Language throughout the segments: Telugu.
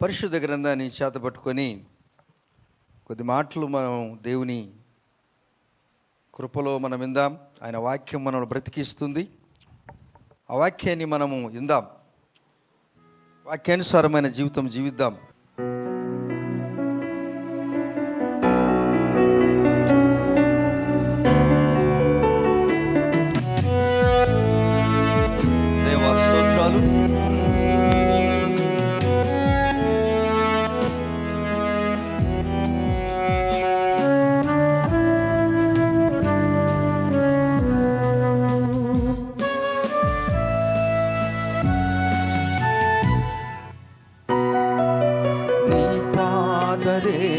పరిశుద్ధ గ్రంథాన్ని చేతపట్టుకొని కొద్ది మాటలు మనం దేవుని కృపలో మనం విందాం. ఆయన వాక్యం మనల్ని బ్రతికిస్తుంది. ఆ వాక్యాన్ని మనము విందాం, వాక్యానుసారమైన జీవితం జీవిద్దాం. దేవా స్తోత్రాలు.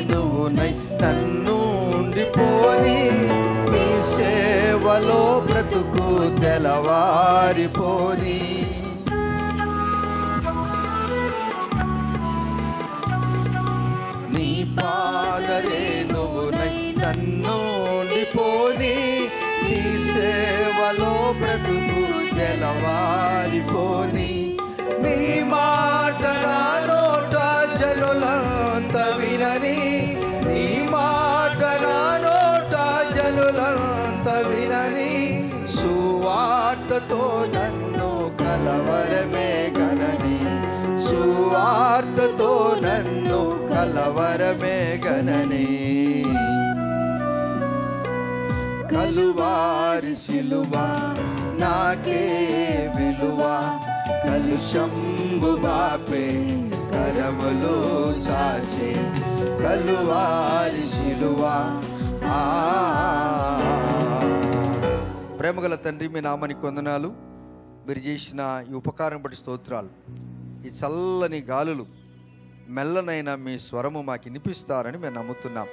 నువ్వునై నన్ను ఉండిపోని నీ సేవలో బ్రతుకు తెలవారిపోని. నీ పాదరే నువ్వునై నన్ను ఉండిపోని నీ సేవలో బ్రతుకు తెలవారిపోని. నీ మాట నా నోట జనులంత వినని, నీ మాట నా నోట జనులంత వినని. సువార్తతో నన్ను కలవరమే గనని, సువార్తతో నన్ను కలవరమే గనని. కలువారి సిలువ నాకే విలువ, కలుషంబు బాపే కరములు చాచే కలువారి సిలువ. ప్రేమగల తండ్రి, మీ నామానికి వందనాలు. మీరు చేసిన ఈ ఉపకారం బట్టి స్తోత్రాలు. ఈ చల్లని గాలులు మెల్లనైనా మీ స్వరము మాకు వినిపిస్తారని మేము నమ్ముతున్నాం.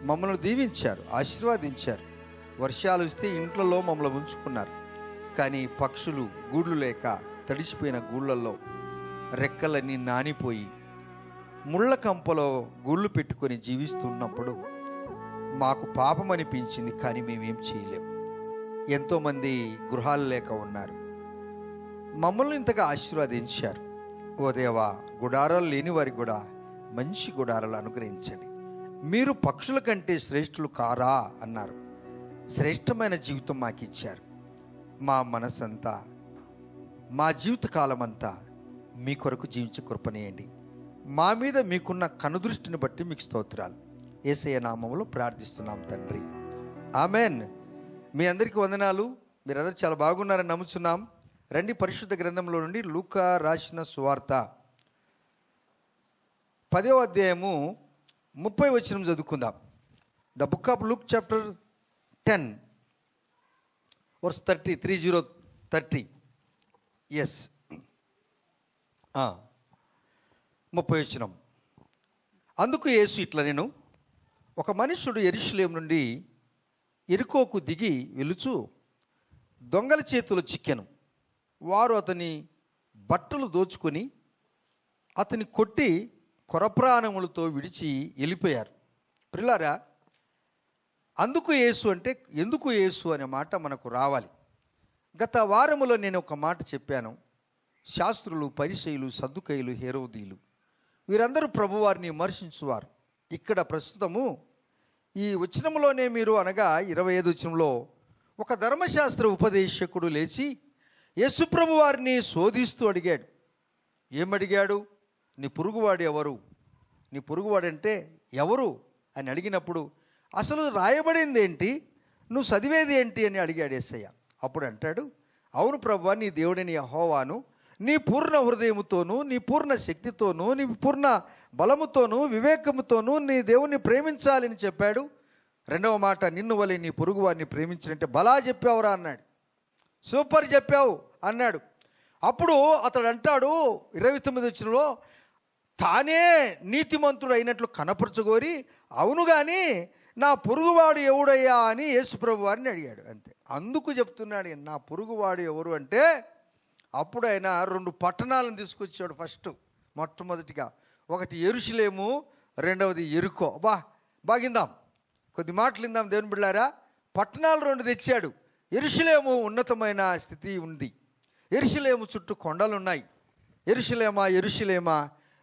మమ్మల్ని దీవించారు, ఆశీర్వాదించారు. వర్షాలు వస్తే ఇంట్లలో మమ్మల్ని ఉంచుకున్నారు. కానీ పక్షులు గూళ్ళు లేక తడిసిపోయిన గూళ్ళల్లో రెక్కలన్నీ నానిపోయి ముళ్ళ కంపలో గూళ్ళు పెట్టుకొని జీవిస్తున్నప్పుడు మాకు పాపం అనిపించింది. కానీ మేమేం చేయలేం. ఎంతోమంది గృహాలు లేక ఉన్నారు. మమ్మల్ని ఇంతగా ఆశీర్వదించారు. ఓ దేవా, గుడారాలు లేని వారికి కూడా మంచి గుడారాలు అనుగ్రహించండి. మీరు పక్షుల కంటే శ్రేష్ఠులు కారా అన్నారు. శ్రేష్టమైన జీవితం మాకు ఇచ్చారు. మా మనసంతా, మా జీవితకాలం అంతా మీ కొరకు జీవించే కృపనేయండి. మా మీద మీకున్న కనుదృష్టిని బట్టి మీకు స్తోత్రాలు. యేసయ్య నామములో ప్రార్థిస్తున్నాం తండ్రి, ఆమెన్. మీ అందరికీ వందనాలు. మీరందరూ చాలా బాగున్నారని నమ్ముచున్నాం. రండి, పరిశుద్ధ గ్రంథంలో నుండి లూకా రాసిన సువార్త 10వ అధ్యాయము 30వ వచనం చదువుకుందాం. The book of Luke chapter 10 verse 30, 30. Yes, 30వ వచనం. అందుకు యేసు ఇట్లా నేను, ఒక మనుష్యుడు యెరూషలేము నుండి యెరికోకు దిగి వెలుచు దొంగల చేతులు చిక్కెను. వారు అతని బట్టలు దోచుకొని అతని కొట్టి కొరప్రాణములతో విడిచి వెళ్ళిపోయారు. ప్రియులారా, అందుకు యేసు అంటే ఎందుకు యేసు అనే మాట మనకు రావాలి. గత వారములో నేను ఒక మాట చెప్పాను. శాస్త్రులు, పరిసయ్యులు, సద్దుకయ్యులు, హేరోదీయులు వీరందరూ ప్రభువారిని విమర్శించువారు. ఇక్కడ ప్రస్తుతము ఈ వచనంలోనే మీరు అనగా 25వ వచనంలో ఒక ధర్మశాస్త్ర ఉపదేశకుడు లేచి యేసు ప్రభువారిని శోధిస్తూ అడిగాడు. ఏమడిగాడు? నీ పొరుగువాడు ఎవరు? నీ పొరుగువాడంటే ఎవరు అని అడిగినప్పుడు అసలు రాయబడింది ఏంటి, నువ్వు చదివేది ఏంటి అని అడిగాడు యేసయ్య. అప్పుడు అంటాడు, అవును ప్రభువా, నీ దేవుడైన యెహోవాను నీ పూర్ణ హృదయముతోనూ, నీ పూర్ణ శక్తితోనూ, నీ పూర్ణ బలముతోనూ, వివేకముతోనూ నీ దేవుణ్ణి ప్రేమించాలని చెప్పాడు. రెండవ మాట, నిన్ను వలె నీ పొరుగువారిని ప్రేమించాలంటే బలా చెప్పావురా అన్నాడు. సూపర్ చెప్పావు అన్నాడు. అప్పుడు అతడు అంటాడు 29వ వచనంలో, తానే నీతిమంతుడు అయినట్లు కనపరచగోరి, అవును కానీ నా పొరుగువాడు ఎవడయ్యా అని యేసుప్రభు వారిని అడిగాడు. అంతే. అందుకు చెప్తున్నాడు, నా పొరుగువాడు ఎవరు అంటే అప్పుడు ఆయన 2 పట్టణాలను తీసుకొచ్చాడు. మొట్టమొదటిగా ఒకటి యెరూషలేము, రెండవది యెరికో. బాగిందాం, కొద్ది మాటలు ఇందాం దేవుని బిడ్డలారా. పట్టణాలు 2 తెచ్చాడు. యెరూషలేము ఉన్నతమైన స్థితి ఉంది. యెరూషలేము చుట్టూ కొండలు ఉన్నాయి. యెరూషలేమా, యెరూషలేమా,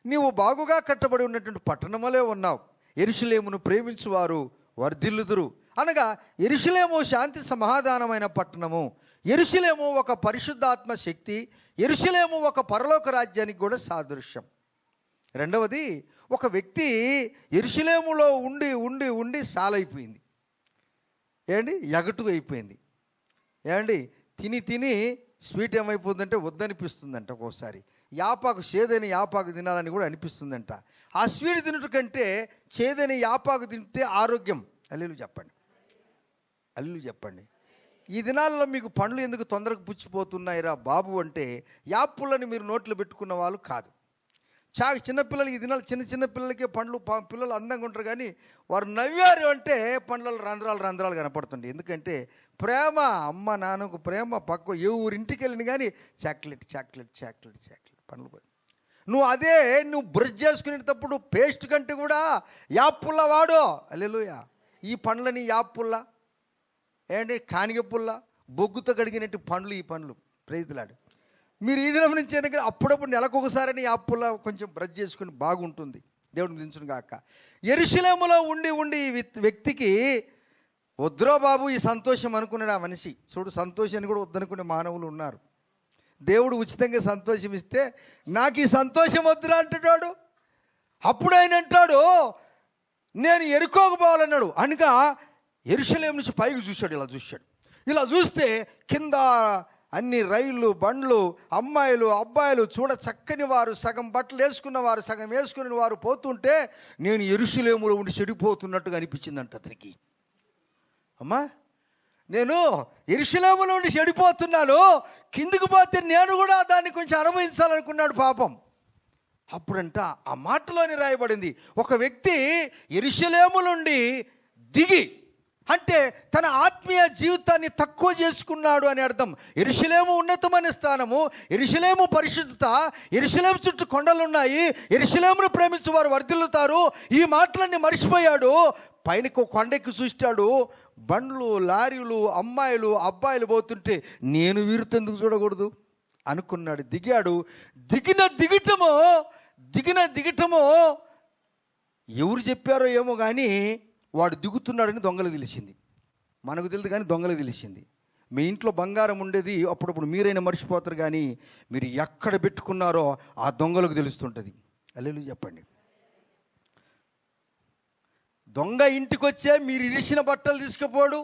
నీవు బాగుగా కట్టబడి ఉన్నటువంటి పట్టణములే ఉన్నావు. యెరూషలేమును ప్రేమించువారు వర్ధిల్లుదురు. అనగా యెరూషలేము శాంతి సమాధానమైన పట్టణము. యెరూషలేము ఒక పరిశుద్ధాత్మ శక్తి. యెరూషలేము ఒక పరలోక రాజ్యానికి కూడా సాదృశ్యం. రెండవది, ఒక వ్యక్తి యెరూషలేములో ఉండి ఉండి ఉండి సాలైపోయింది. ఎగటు అయిపోయింది. తిని తిని స్వీట్ ఏమైపోతుందంటే వద్దనిపిస్తుందంట. ఒక్కోసారి చేదైన యాపాకు తినాలని కూడా అనిపిస్తుందంట. ఆ స్వీట్ తినట కంటే చేదైన యాపాకు తింటే ఆరోగ్యం. అల్లేలు చెప్పండి. ఈ దినాల్లో మీకు పండ్లు ఎందుకు తొందరగా పుచ్చిపోతున్నాయిరా బాబు అంటే, యాపులని మీరు నోట్లో పెట్టుకున్న వాళ్ళు కాదు. చిన్నపిల్లలకి ఈ దినాలు చిన్న పిల్లలకే పిల్లలు అందంగా ఉంటారు, కానీ వారు నవ్వారు అంటే పండ్లలో రంధ్రాలు కనపడుతుంది. ఎందుకంటే ప్రేమ, అమ్మ నాన్నకు ప్రేమ పక్క ఏ ఊరింటికి వెళ్ళిన కానీ చాక్లెట్ పండ్లు పోయి నువ్వు బ్రష్ చేసుకునేటప్పుడు పేస్ట్ కంటే కూడా యాపుల్ల వాడు. హల్లెలూయా. ఈ పండ్లని యాపుల్ల కానిగ పుల్ల బొగ్గుతో కడిగినట్టు పండ్లు. ఈ పండ్లు ప్రైజ్లాడు. మీరు ఈ దినం నుంచి అప్పుడప్పుడు నెలకొకసారని యాపుల్ల కొంచెం బ్రష్ చేసుకుని బాగుంటుంది. దేవుడిని దించును గాక. యెరూషలేములో ఉండి ఉండి ఈ వ్యక్తికి వద్దురా బాబు ఈ సంతోషం అనుకున్నాడు ఆ మనిషి. చూడు, సంతోషాన్ని కూడా వద్దనుకునే మానవులు ఉన్నారు. దేవుడు ఉచితంగా సంతోషం ఇస్తే నాకు ఈ సంతోషం వద్దురా అంటున్నాడు. అప్పుడు ఆయన అంటాడు, నేను ఎరుకోకు పోవాలన్నాడు. అనగా యెరూషలేము నుంచి పైకి చూశాడు. ఇలా చూస్తే కింద అన్ని రైళ్ళు, బండ్లు, అమ్మాయిలు, అబ్బాయిలు చూడ చక్కని వారు, సగం బట్టలు వేసుకున్న వారు, సగం వేసుకుని వారు పోతుంటే నేను యెరూషలేములో ఉండి చెడిపోతున్నట్టుగా అనిపించిందంట అతనికి. అమ్మా, నేను యెరూషలేములో ఉండి చెడిపోతున్నాను, కిందికి పోతే నేను కూడా దాన్ని కొంచెం అనుభవించాలనుకున్నాడు పాపం. అప్పుడంట ఆ మాటలోని రాయబడింది, ఒక వ్యక్తి యెరూషలేము నుండి దిగి, అంటే తన ఆత్మీయ జీవితాన్ని తక్కువ చేసుకున్నాడు అని అర్థం. యెరూషలేము ఉన్నతమైన స్థానము, యెరూషలేము పరిశుద్ధత, యెరూషలేము చుట్టూ కొండలు ఉన్నాయి, యెరూషలేమును ప్రేమించే వారు వర్ధిల్లుతారు. ఈ మాటలన్నీ మర్చిపోయాడు. పైనకు కొండెక్కి చూస్తాడు, బండ్లు, లారీలు, అమ్మాయిలు, అబ్బాయిలు పోతుంటే నేను వీరితో ఎందుకు చూడకూడదు అనుకున్నాడు. దిగాడు. దిగిన దిగటము ఎవరు చెప్పారో ఏమో కానీ వాడు దిగుతున్నాడని దొంగలకు తెలిసింది. మనకు తెలియదు కానీ దొంగలకు తెలిసింది. మీ ఇంట్లో బంగారం ఉండేది అప్పుడప్పుడు మీరైనా మర్చిపోతారు, కానీ మీరు ఎక్కడ పెట్టుకున్నారో ఆ దొంగలకు తెలుస్తుంటుంది. హల్లెలూయా చెప్పండి. దొంగ ఇంటికి వచ్చే మీరు ఇరిసిన బట్టలు తీసుకుపోడు,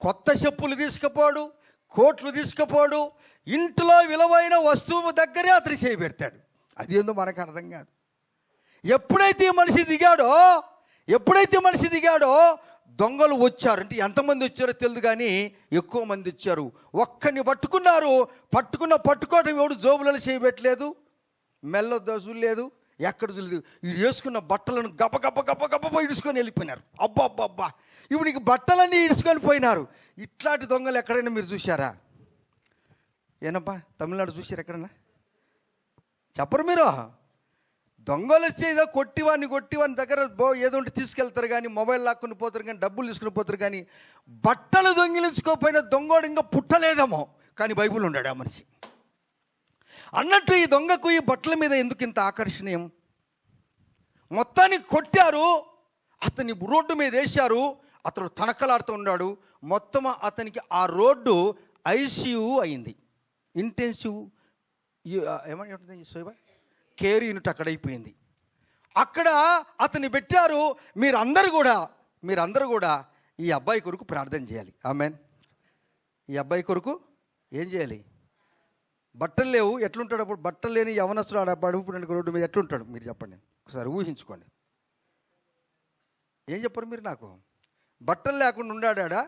కొత్త చెప్పులు తీసుకుపోడు, కోట్లు తీసుకుపోడు, ఇంట్లో విలువైన వస్తువు దగ్గరే అతను చేయబెడతాడు. అది ఏందో మనకు అర్థం కాదు. ఎప్పుడైతే ఈ మనిషి దిగాడో దొంగలు వచ్చారు. అంటే ఎంతమంది వచ్చారో తెలియదు, కానీ ఎక్కువ మంది వచ్చారు. ఒక్కరిని పట్టుకున్నారు. పట్టుకోవడం ఎవడు జోబులలో చేయబెట్టలేదు, మెల్ల దోసులేదు, ఎక్కడ చూడలేదు. వీడు వేసుకున్న బట్టలను గబ ఇడుచుకొని వెళ్ళిపోయినారు. అబ్బా ఇప్పుడు నీకు బట్టలన్నీ ఇడుచుకొని పోయినారు. ఇట్లాంటి దొంగలు ఎక్కడైనా మీరు చూశారా? ఏనబ్బా, తమిళనాడు చూశారు ఎక్కడన్నా? చెప్పరు మీరు. దొంగలు వచ్చి ఏదో కొట్టివాడిని దగ్గర ఏదో ఉంటే తీసుకెళ్తారు, కానీ మొబైల్ లాక్కుని పోతారు, కానీ డబ్బులు తీసుకుని పోతారు, కానీ బట్టలు దొంగిలించుకోకపోయినా దొంగోడు ఇంకా పుట్టలేదేమో, కానీ బైబిల్ ఉన్నాడు ఆ మనిషి అన్నట్టు. ఈ దొంగకు ఈ బట్టల మీద ఎందుకు ఇంత ఆకర్షణీయం? మొత్తానికి కొట్టారు, అతన్ని రోడ్డు మీద వేశారు, అతను తనకలాడుతూ ఉన్నాడు. మొత్తం అతనికి ఆ రోడ్డు ICU అయింది, ఇంటెన్సివ్ ఏమంటుంది కేర్ యూనిట్ అక్కడ అయిపోయింది. అక్కడ అతన్ని పెట్టారు. మీరందరూ కూడా ఈ అబ్బాయి కొరకు ప్రార్థన చేయాలి. ఆమెన్. ఈ అబ్బాయి కొరకు ఏం చేయాలి? బట్టలు లేవు, ఎట్లుంటాడు అప్పుడు? బట్టలు లేని యవనస్తుడు అడుగుపుడు రోడ్డు మీద ఎట్లుంటాడు మీరు చెప్పండి, ఒకసారి ఊహించుకోండి. ఏం చెప్పరు మీరు నాకు? బట్టలు లేకుండా ఉన్నాడా,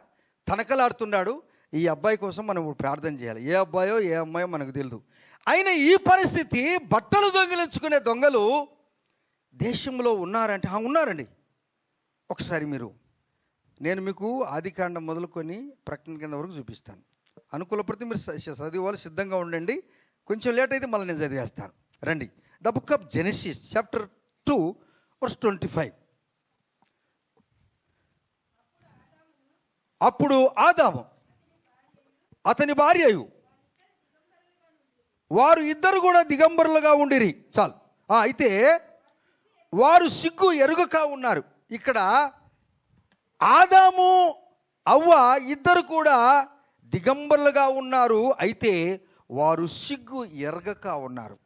తనకలాడుతున్నాడు. ఈ అబ్బాయి కోసం మనం ప్రార్థన చేయాలి. ఏ అబ్బాయో ఏ అమ్మాయో మనకు తెలియదు. అయినా ఈ పరిస్థితి, బట్టలు దొంగిలించుకునే దొంగలు దేశంలో ఉన్నారంటే ఉన్నారండి. ఒకసారి నేను మీకు ఆదికాండం మొదలుకొని ప్రకటన కింద వరకు చూపిస్తాను. అనుకూలపడితే మీరు చదివాలి, సిద్ధంగా ఉండండి. కొంచెం లేట్ అయితే మళ్ళీ నేను చదివేస్తాను. రండి. The book of Genesis chapter 2 verse 25. అప్పుడు ఆదాము అతని భార్యయు వారు ఇద్దరు కూడా దిగంబరులుగా ఉండిరి. చాలు. అయితే వారు సిగ్గు ఎరుగక ఉన్నారు. ఇక్కడ ఆదాము అవ్వ ఇద్దరు కూడా దిగంబరులుగా ఉన్నారు. అయితే వారు సిగ్గు ఎరగక ఉన్నారు.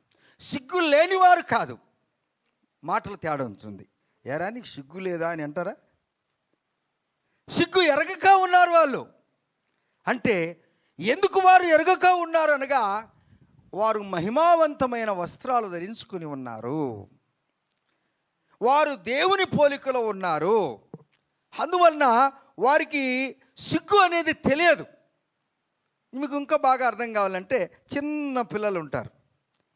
సిగ్గు లేనివారు కాదు. మాటలు తేడా ఉంటుంది. ఎరా నీకు సిగ్గు లేదా అని అంటారా? సిగ్గు ఎరగక ఉన్నారు వాళ్ళు. అంటే ఎందుకు వారు ఎరగక ఉన్నారు అనగా, వారు మహిమావంతమైన వస్త్రాలు ధరించుకుని ఉన్నారు. వారు దేవుని పోలికలో ఉన్నారు. అందువలన వారికి సిగ్గు అనేది తెలియదు. మీకు ఇంకా బాగా అర్థం కావాలంటే, చిన్న పిల్లలు ఉంటారు.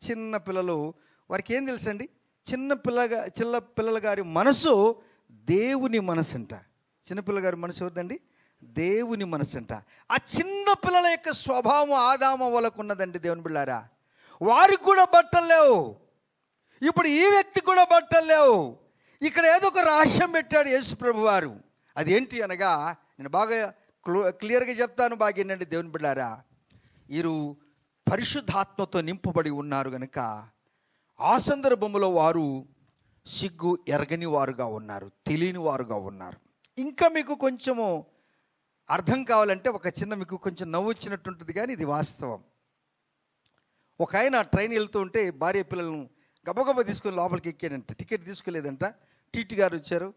చిన్న పిల్లలు, వారికి ఏం తెలుసండి? చిన్న పిల్లల గారి మనసు దేవుని మనసు అంట. చిన్నపిల్లగారి మనసు అవుతుందండి, దేవుని మనసు అంట. ఆ చిన్న పిల్లల యొక్క స్వభావం ఆదాము వాళ్ళకు ఉన్నదండి. దేవుని బిళ్ళారా, వారికి కూడా బట్టలు లేవు. ఇప్పుడు ఈ వ్యక్తి కూడా బట్టలు లేవు. ఇక్కడ ఏదో ఒక రహస్యం పెట్టాడు యేసు ప్రభు వారు. అదేంటి అనగా, నేను బాగా క్లియర్గా చెప్తాను. బాగా ఏంటంటే దేవుని బిడ్డారా, వీరు పరిశుద్ధాత్మతో నింపబడి ఉన్నారు కనుక ఆ సందర్భంలో వారు సిగ్గు ఎరగని వారుగా ఉన్నారు, తెలియని వారుగా ఉన్నారు. ఇంకా మీకు కొంచెము అర్థం కావాలంటే ఒక చిన్న, మీకు కొంచెం నవ్వు వచ్చినట్టుంటుంది కానీ ఇది వాస్తవం. ఒక ఆయన ట్రైన్ వెళ్తూ ఉంటే భార్య పిల్లలను గబగబా తీసుకొని లోపలికి ఎక్కాడంట. టికెట్ తీసుకోలేదంట. టీటీ గారు వచ్చారు,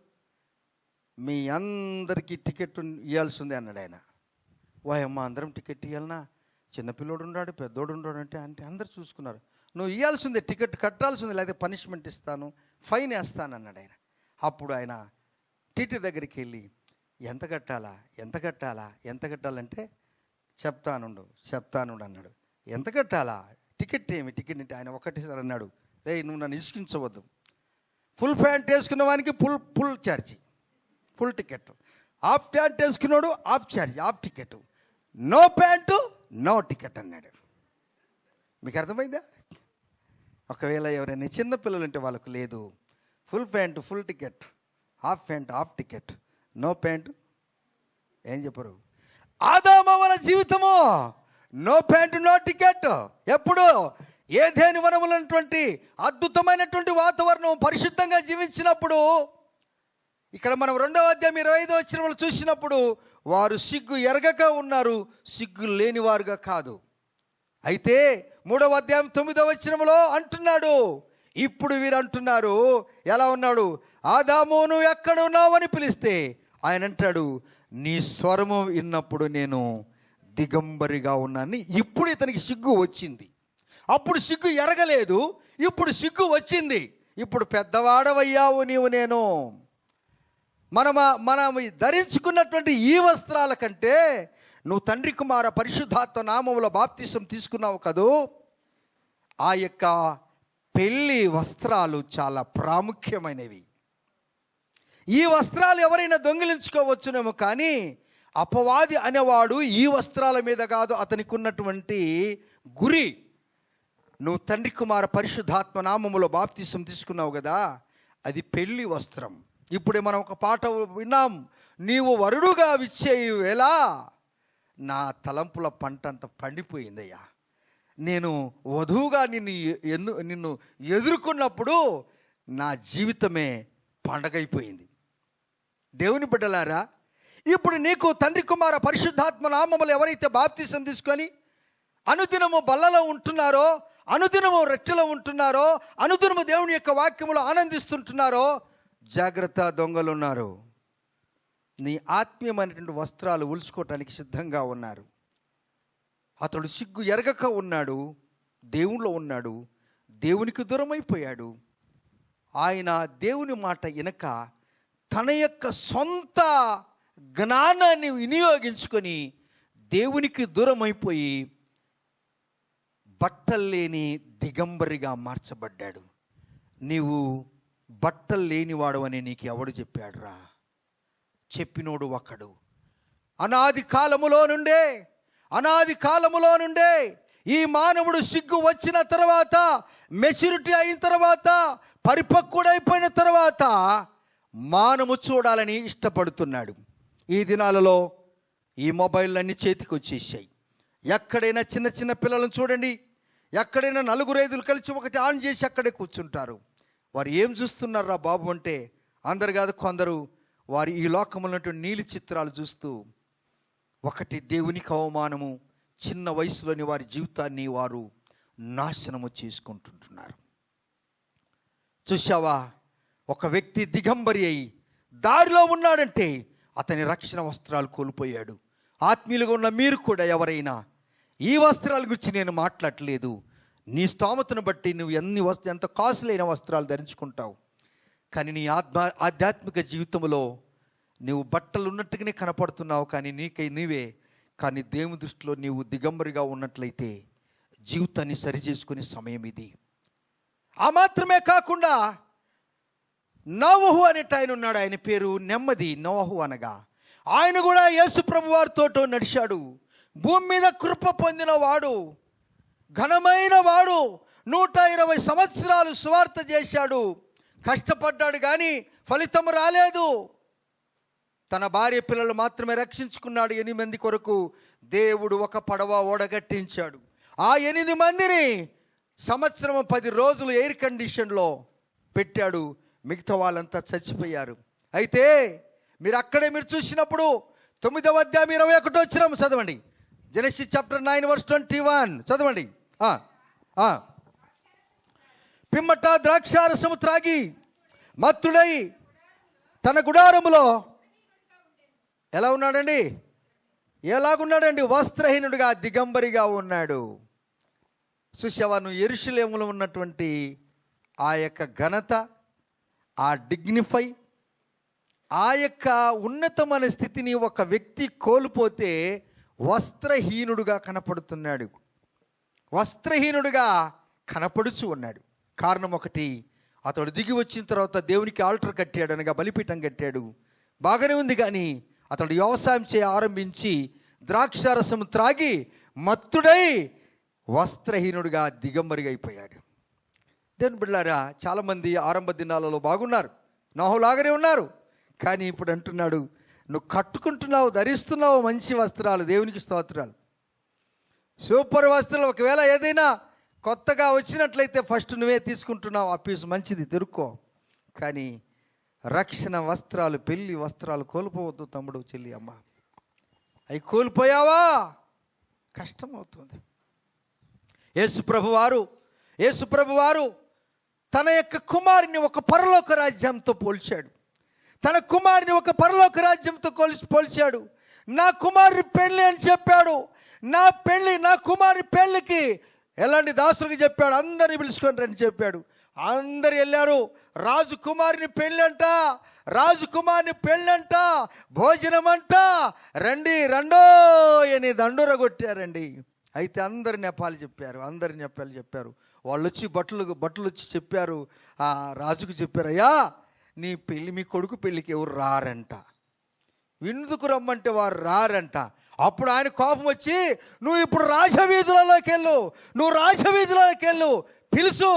మీ అందరికీ టికెట్ ఇవ్వాల్సి ఉంది అన్నాడు ఆయన. వాయమ్మ, అందరం టికెట్ ఇవ్వాలన్నా? చిన్నపిల్లోడు ఉన్నాడు, పెద్దోడు ఉన్నాడు అంటే అందరు చూసుకున్నారు. నువ్వు ఇవ్వాల్సిందే, టికెట్ కట్టాల్సిందే, లేకపోతే పనిష్మెంట్ ఇస్తాను, ఫైన్ వేస్తాను అన్నాడు ఆయన. అప్పుడు ఆయన టీటీ దగ్గరికి వెళ్ళి, ఎంత కట్టాలంటే చెప్తాను అన్నాడు. ఎంత కట్టాలా? టికెట్ టికెట్ అంటే ఆయన ఒకటేసారి అన్నాడు, రే నువ్వు నన్ను ఇసుకించవద్దు. ఫుల్ ప్యాంట్ వేసుకున్న వానికి ఫుల్ ఛార్జీ, ఫుల్ టికెట్. హాఫ్ ప్యాంట్ వేసుకున్నాడు, హాఫ్ ఛార్జీ, half ticket. No pant no ticket అన్నాడు. మీకు అర్థమైందా? ఒకవేళ ఎవరైనా చిన్నపిల్లలు అంటే వాళ్ళకు లేదు, full pant full ticket, half pant half ticket, no pant ఏం చెప్పరు? ఆదాము వాళ్ళ జీవితము నో ప్యాంటు నో టికెట్. ఎప్పుడు? ఏదేని వనములైనటువంటి అద్భుతమైనటువంటి వాతావరణం, పరిశుద్ధంగా జీవించినప్పుడు. ఇక్కడ మనం 2వ అధ్యాయం 25వ వచనంలో చూసినప్పుడు వారు సిగ్గు ఎరగక ఉన్నారు, సిగ్గు లేనివారుగా కాదు. అయితే 3వ అధ్యాయం 9వ వచనంలో అంటున్నాడు, ఇప్పుడు వీరు అంటున్నారు, ఎలా ఉన్నాడు? ఆదాము నువ్వు ఎక్కడ ఉన్నావు అని పిలిస్తే ఆయన అంటాడు, నీ స్వరము విన్నప్పుడు నేను దిగంబరిగా ఉన్నాను. ఇప్పుడు ఇతనికి సిగ్గు వచ్చింది. అప్పుడు సిగ్గు ఎరగలేదు, ఇప్పుడు సిగ్గు వచ్చింది. ఇప్పుడు పెద్దవాడవయ్యావు నీవు. నేను మనం ధరించుకున్నటువంటి ఈ వస్త్రాల కంటే నువ్వు తండ్రి కుమార పరిశుద్ధాత్మ నామములో బాప్తిసం తీసుకున్నావు కదూ, ఆ యొక్క పెళ్ళి వస్త్రాలు చాలా ప్రాముఖ్యమైనవి. ఈ వస్త్రాలు ఎవరైనా దొంగిలించుకోవచ్చునేమో, కానీ అపవాది అనేవాడు ఈ వస్త్రాల మీద కాదు అతనికి ఉన్నటువంటి గురి. నువ్వు తండ్రి కుమార పరిశుద్ధాత్మ నామములో బాప్తిసం తీసుకున్నావు కదా, అది పెళ్ళి వస్త్రం. ఇప్పుడే మనం ఒక పాట విన్నాం, నీవు వరుడుగా విచ్చేయు ఎలా, నా తలంపుల పంట అంత పండిపోయిందయ్యా. నేను వధువుగా నిన్ను ఎదుర్కొన్నప్పుడు నా జీవితమే పండగైపోయింది. దేవుని బిడ్డలారా, ఇప్పుడు నీకు తండ్రి కుమార పరిశుద్ధాత్మ నామములు ఎవరైతే బాప్తిసం తీసుకొని అనుదినము బల్లలో ఉంటున్నారో, అనుదినము రెట్టెలో ఉంటున్నారో, అనుదినము దేవుని యొక్క వాక్యములో ఆనందిస్తుంటున్నారో, జాగ్రత్త, దొంగలు ఉన్నారు. నీ ఆత్మీయమైనటువంటి వస్త్రాలు ఉలుసుకోవటానికి సిద్ధంగా ఉన్నారు. అతడు సిగ్గు ఎరగక ఉన్నాడు, దేవునిలో ఉన్నాడు, దేవునికి దూరమైపోయాడు. ఆయన దేవుని మాట వినక తన యొక్క సొంత జ్ఞానాన్ని వినియోగించుకొని దేవునికి దూరమైపోయి బట్టలు లేని దిగంబరిగా మార్చబడ్డాడు. నీవు బట్టలు లేనివాడు అని నీకు ఎవడు చెప్పాడురా? చెప్పినోడు ఒకడు. అనాది కాలములో నుండే ఈ మానవుడు సిగ్గు వచ్చిన తర్వాత, మెచ్యూరిటీ అయిన తర్వాత, పరిపక్వుడైపోయిన తర్వాత మానము చూడాలని ఇష్టపడుతున్నాడు. ఈ దినాలలో ఈ మొబైల్ అన్నీ చేతికి వచ్చేసాయి. ఎక్కడైనా చిన్న చిన్న పిల్లలను చూడండి, ఎక్కడైనా 4-5 కలిసి ఒకటి ఆన్ చేసి అక్కడే కూర్చుంటారు. వారు ఏం చూస్తున్నారా బాబు అంటే అందరు కాదు, కొందరు వారు ఈ లోకంలో ఉన్నటువంటి నీలి చిత్రాలు చూస్తూ ఒకటి దేవునికి అవమానము, చిన్న వయసులోని వారి జీవితాన్ని వారు నాశనము చేసుకుంటుంటున్నారు. చూశావా, ఒక వ్యక్తి దిగంబరి అయి దారిలో ఉన్నాడంటే అతని రక్షణ వస్త్రాలు కోల్పోయాడు. ఆత్మీయులుగా ఉన్న మీరు కూడా ఎవరైనా, ఈ వస్త్రాల గురించి నేను మాట్లాడలేదు, నీ స్తోమతను బట్టి నువ్వు ఎంత కాస్ట్లీ అయిన వస్త్రాలు ధరించుకుంటావు, కానీ నీ ఆధ్యాత్మిక జీవితంలో నువ్వు బట్టలు ఉన్నట్టుగానే కనపడుతున్నావు, కానీ నీవే కానీ దేవుని దృష్టిలో నీవు దిగంబరిగా ఉన్నట్లయితే జీవితాన్ని సరిచేసుకునే సమయం ఇది. ఆ మాత్రమే కాకుండా నోవహు అనేట ఆయన ఉన్నాడు, ఆయన పేరు నెమ్మది. నోవహు అనగా ఆయన కూడా యేసు ప్రభు వారితో నడిచాడు. భూమి మీద కృప పొందిన వాడు, ఘనమైన వాడు. 120 సంవత్సరాలు సువార్త చేశాడు, కష్టపడ్డాడు, కానీ ఫలితం రాలేదు. తన భార్య పిల్లలు మాత్రమే రక్షించుకున్నాడు. 8 మంది కొరకు దేవుడు ఒక పడవ ఓడగట్టించాడు. ఆ 8 మందిని సంవత్సరం 10 రోజులు ఎయిర్ కండిషన్లో పెట్టాడు. మిగతా వాళ్ళంతా చచ్చిపోయారు. అయితే మీరు చూసినప్పుడు 9వ అధ్యాయం 21వ వచనం చదవండి. జెనెసిస్ చాప్టర్ 9 వర్స్ 21 చదవండి. పిమ్మట ద్రాక్షారసము త్రాగి మత్తుడై తన గుడారములో ఎలా ఉన్నాడండి? ఎలాగున్నాడండి? వస్త్రహీనుడిగా, దిగంబరిగా ఉన్నాడు. చూసావా, నువ్వు యెరూషలేములో ఉన్నటువంటి ఆ యొక్క ఘనత, ఆ డిగ్నిఫై, ఆ యొక్క ఉన్నతమైన స్థితిని ఒక వ్యక్తి కోల్పోతే వస్త్రహీనుడుగా కనపడుతున్నాడు, వస్త్రహీనుడుగా కనపడుచు ఉన్నాడు. కారణం ఒకటి, అతడు దిగి వచ్చిన తర్వాత దేవునికి ఆల్టర్ కట్టాడు, అనగా బలిపీఠం కట్టాడు, బాగానే ఉంది. కానీ అతడు వ్యవసాయం ఆరంభించి ద్రాక్షారసం త్రాగి మత్తుడై వస్త్రహీనుడిగా, దిగంబరిగా అయిపోయాడు. దేవుని బిడ్డలారా, చాలామంది ఆరంభ దినాలలో బాగున్నారు, నోహులాగానే ఉన్నారు. కానీ ఇప్పుడు అంటున్నాడు, నువ్వు కట్టుకుంటున్నావు, ధరిస్తున్నావు మంచి వస్త్రాలు, దేవునికి స్తోత్రాలు, సూపర్ వస్త్రాలు. ఒకవేళ ఏదైనా కొత్తగా వచ్చినట్లయితే ఫస్ట్ నువ్వే తీసుకుంటున్నావు, ఆ పీసు మంచిది తెరుక్కో. కానీ రక్షణ వస్త్రాలు, పెళ్లి వస్త్రాలు కోల్పోవద్దు తమ్ముడు, చెల్లి, అమ్మ. అవి కోల్పోయావా కష్టం అవుతుంది. యేసుప్రభు వారు తన యొక్క కుమారుని ఒక పరలోక రాజ్యంతో పోల్చాడు. తన కుమారుని ఒక పరలోక రాజ్యంతో పోల్చాడు. నా కుమారుని పెళ్ళి అని చెప్పాడు. నా కుమారుని పెళ్ళికి ఎలాంటి దాసులకు చెప్పాడు, అందరిని పిలుచుకొని రండి చెప్పాడు. అందరు వెళ్ళారు. రాజకుమారుని పెళ్ళంట, భోజనం అంట, రండో అని దండోర కొట్టారండి. అయితే అందరు నెపాలు చెప్పారు. వాళ్ళు వచ్చి బట్టలు వచ్చి చెప్పారు, ఆ రాజుకు చెప్పారు, అయ్యా మీ కొడుకు పెళ్ళికి ఎవరు రారంట, విందుకు రమ్మంటే వారు రారంట. అప్పుడు ఆయన కోపం వచ్చి, నువ్వు ఇప్పుడు రాజవీధులలోకి వెళ్ళు, పిలుసు,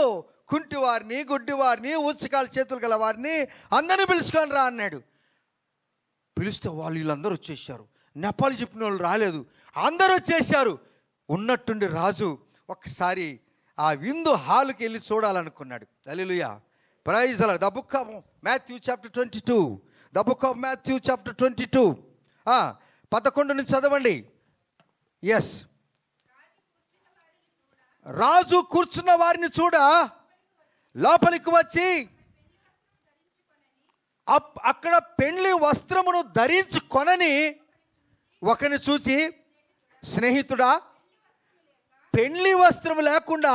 కుంటివారిని, గుడ్డివారిని, ఊచకాల చేతులు గల వారిని అందరినీ పిలుచుకొని రా అన్నాడు. పిలిస్తే వీళ్ళందరూ వచ్చేసారు. నెపాలు చెప్పిన వాళ్ళు రాలేదు, అందరూ వచ్చేసారు. ఉన్నట్టుండి రాజు ఒక్కసారి ఆ విందు హాలుకి వెళ్ళి చూడాలనుకున్నాడు. Hallelujah, praise the Lord. The book of Matthew chapter 22, the book of Matthew chapter 22 11 నుంచి చదవండి. ఎస్, రాజు కూర్చున్న వారిని చూడ లోపలికి వచ్చి అక్కడ పెళ్లి వస్త్రమును ధరించుకొనని ఒకరిని చూచి, స్నేహితుడా, పెళ్లి వస్త్రం లేకుండా,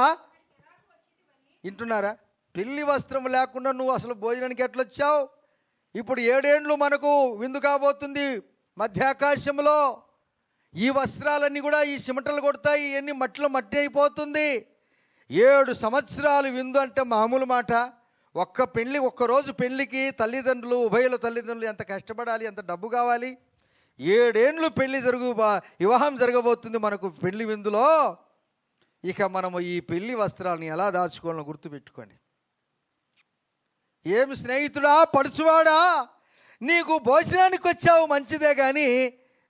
వింటున్నారా, పెళ్లి వస్త్రం లేకుండా నువ్వు అసలు భోజనానికి ఎట్లొచ్చావు? ఇప్పుడు 7 ఏండ్లు మనకు విందు కాబోతుంది మధ్యాకాశంలో. ఈ వస్త్రాలన్నీ కూడా ఈ సిమటలు కొడతాయి, ఇవన్నీ మట్టి అయిపోతుంది. 7 సంవత్సరాలు విందు అంటే మామూలు మాట. ఒక్కరోజు పెళ్లికి ఉభయుల తల్లిదండ్రులు ఎంత కష్టపడాలి, ఎంత డబ్బు కావాలి. 7 ఏండ్లు వివాహం జరగబోతుంది మనకు పెళ్లి విందులో. ఇక మనము ఈ పెళ్లి వస్త్రాలని ఎలా దాచుకోవాలో గుర్తుపెట్టుకోండి. ఏమి స్నేహితుడా, పడుచువాడా, నీకు భోజనానికి వచ్చావు మంచిదే, కానీ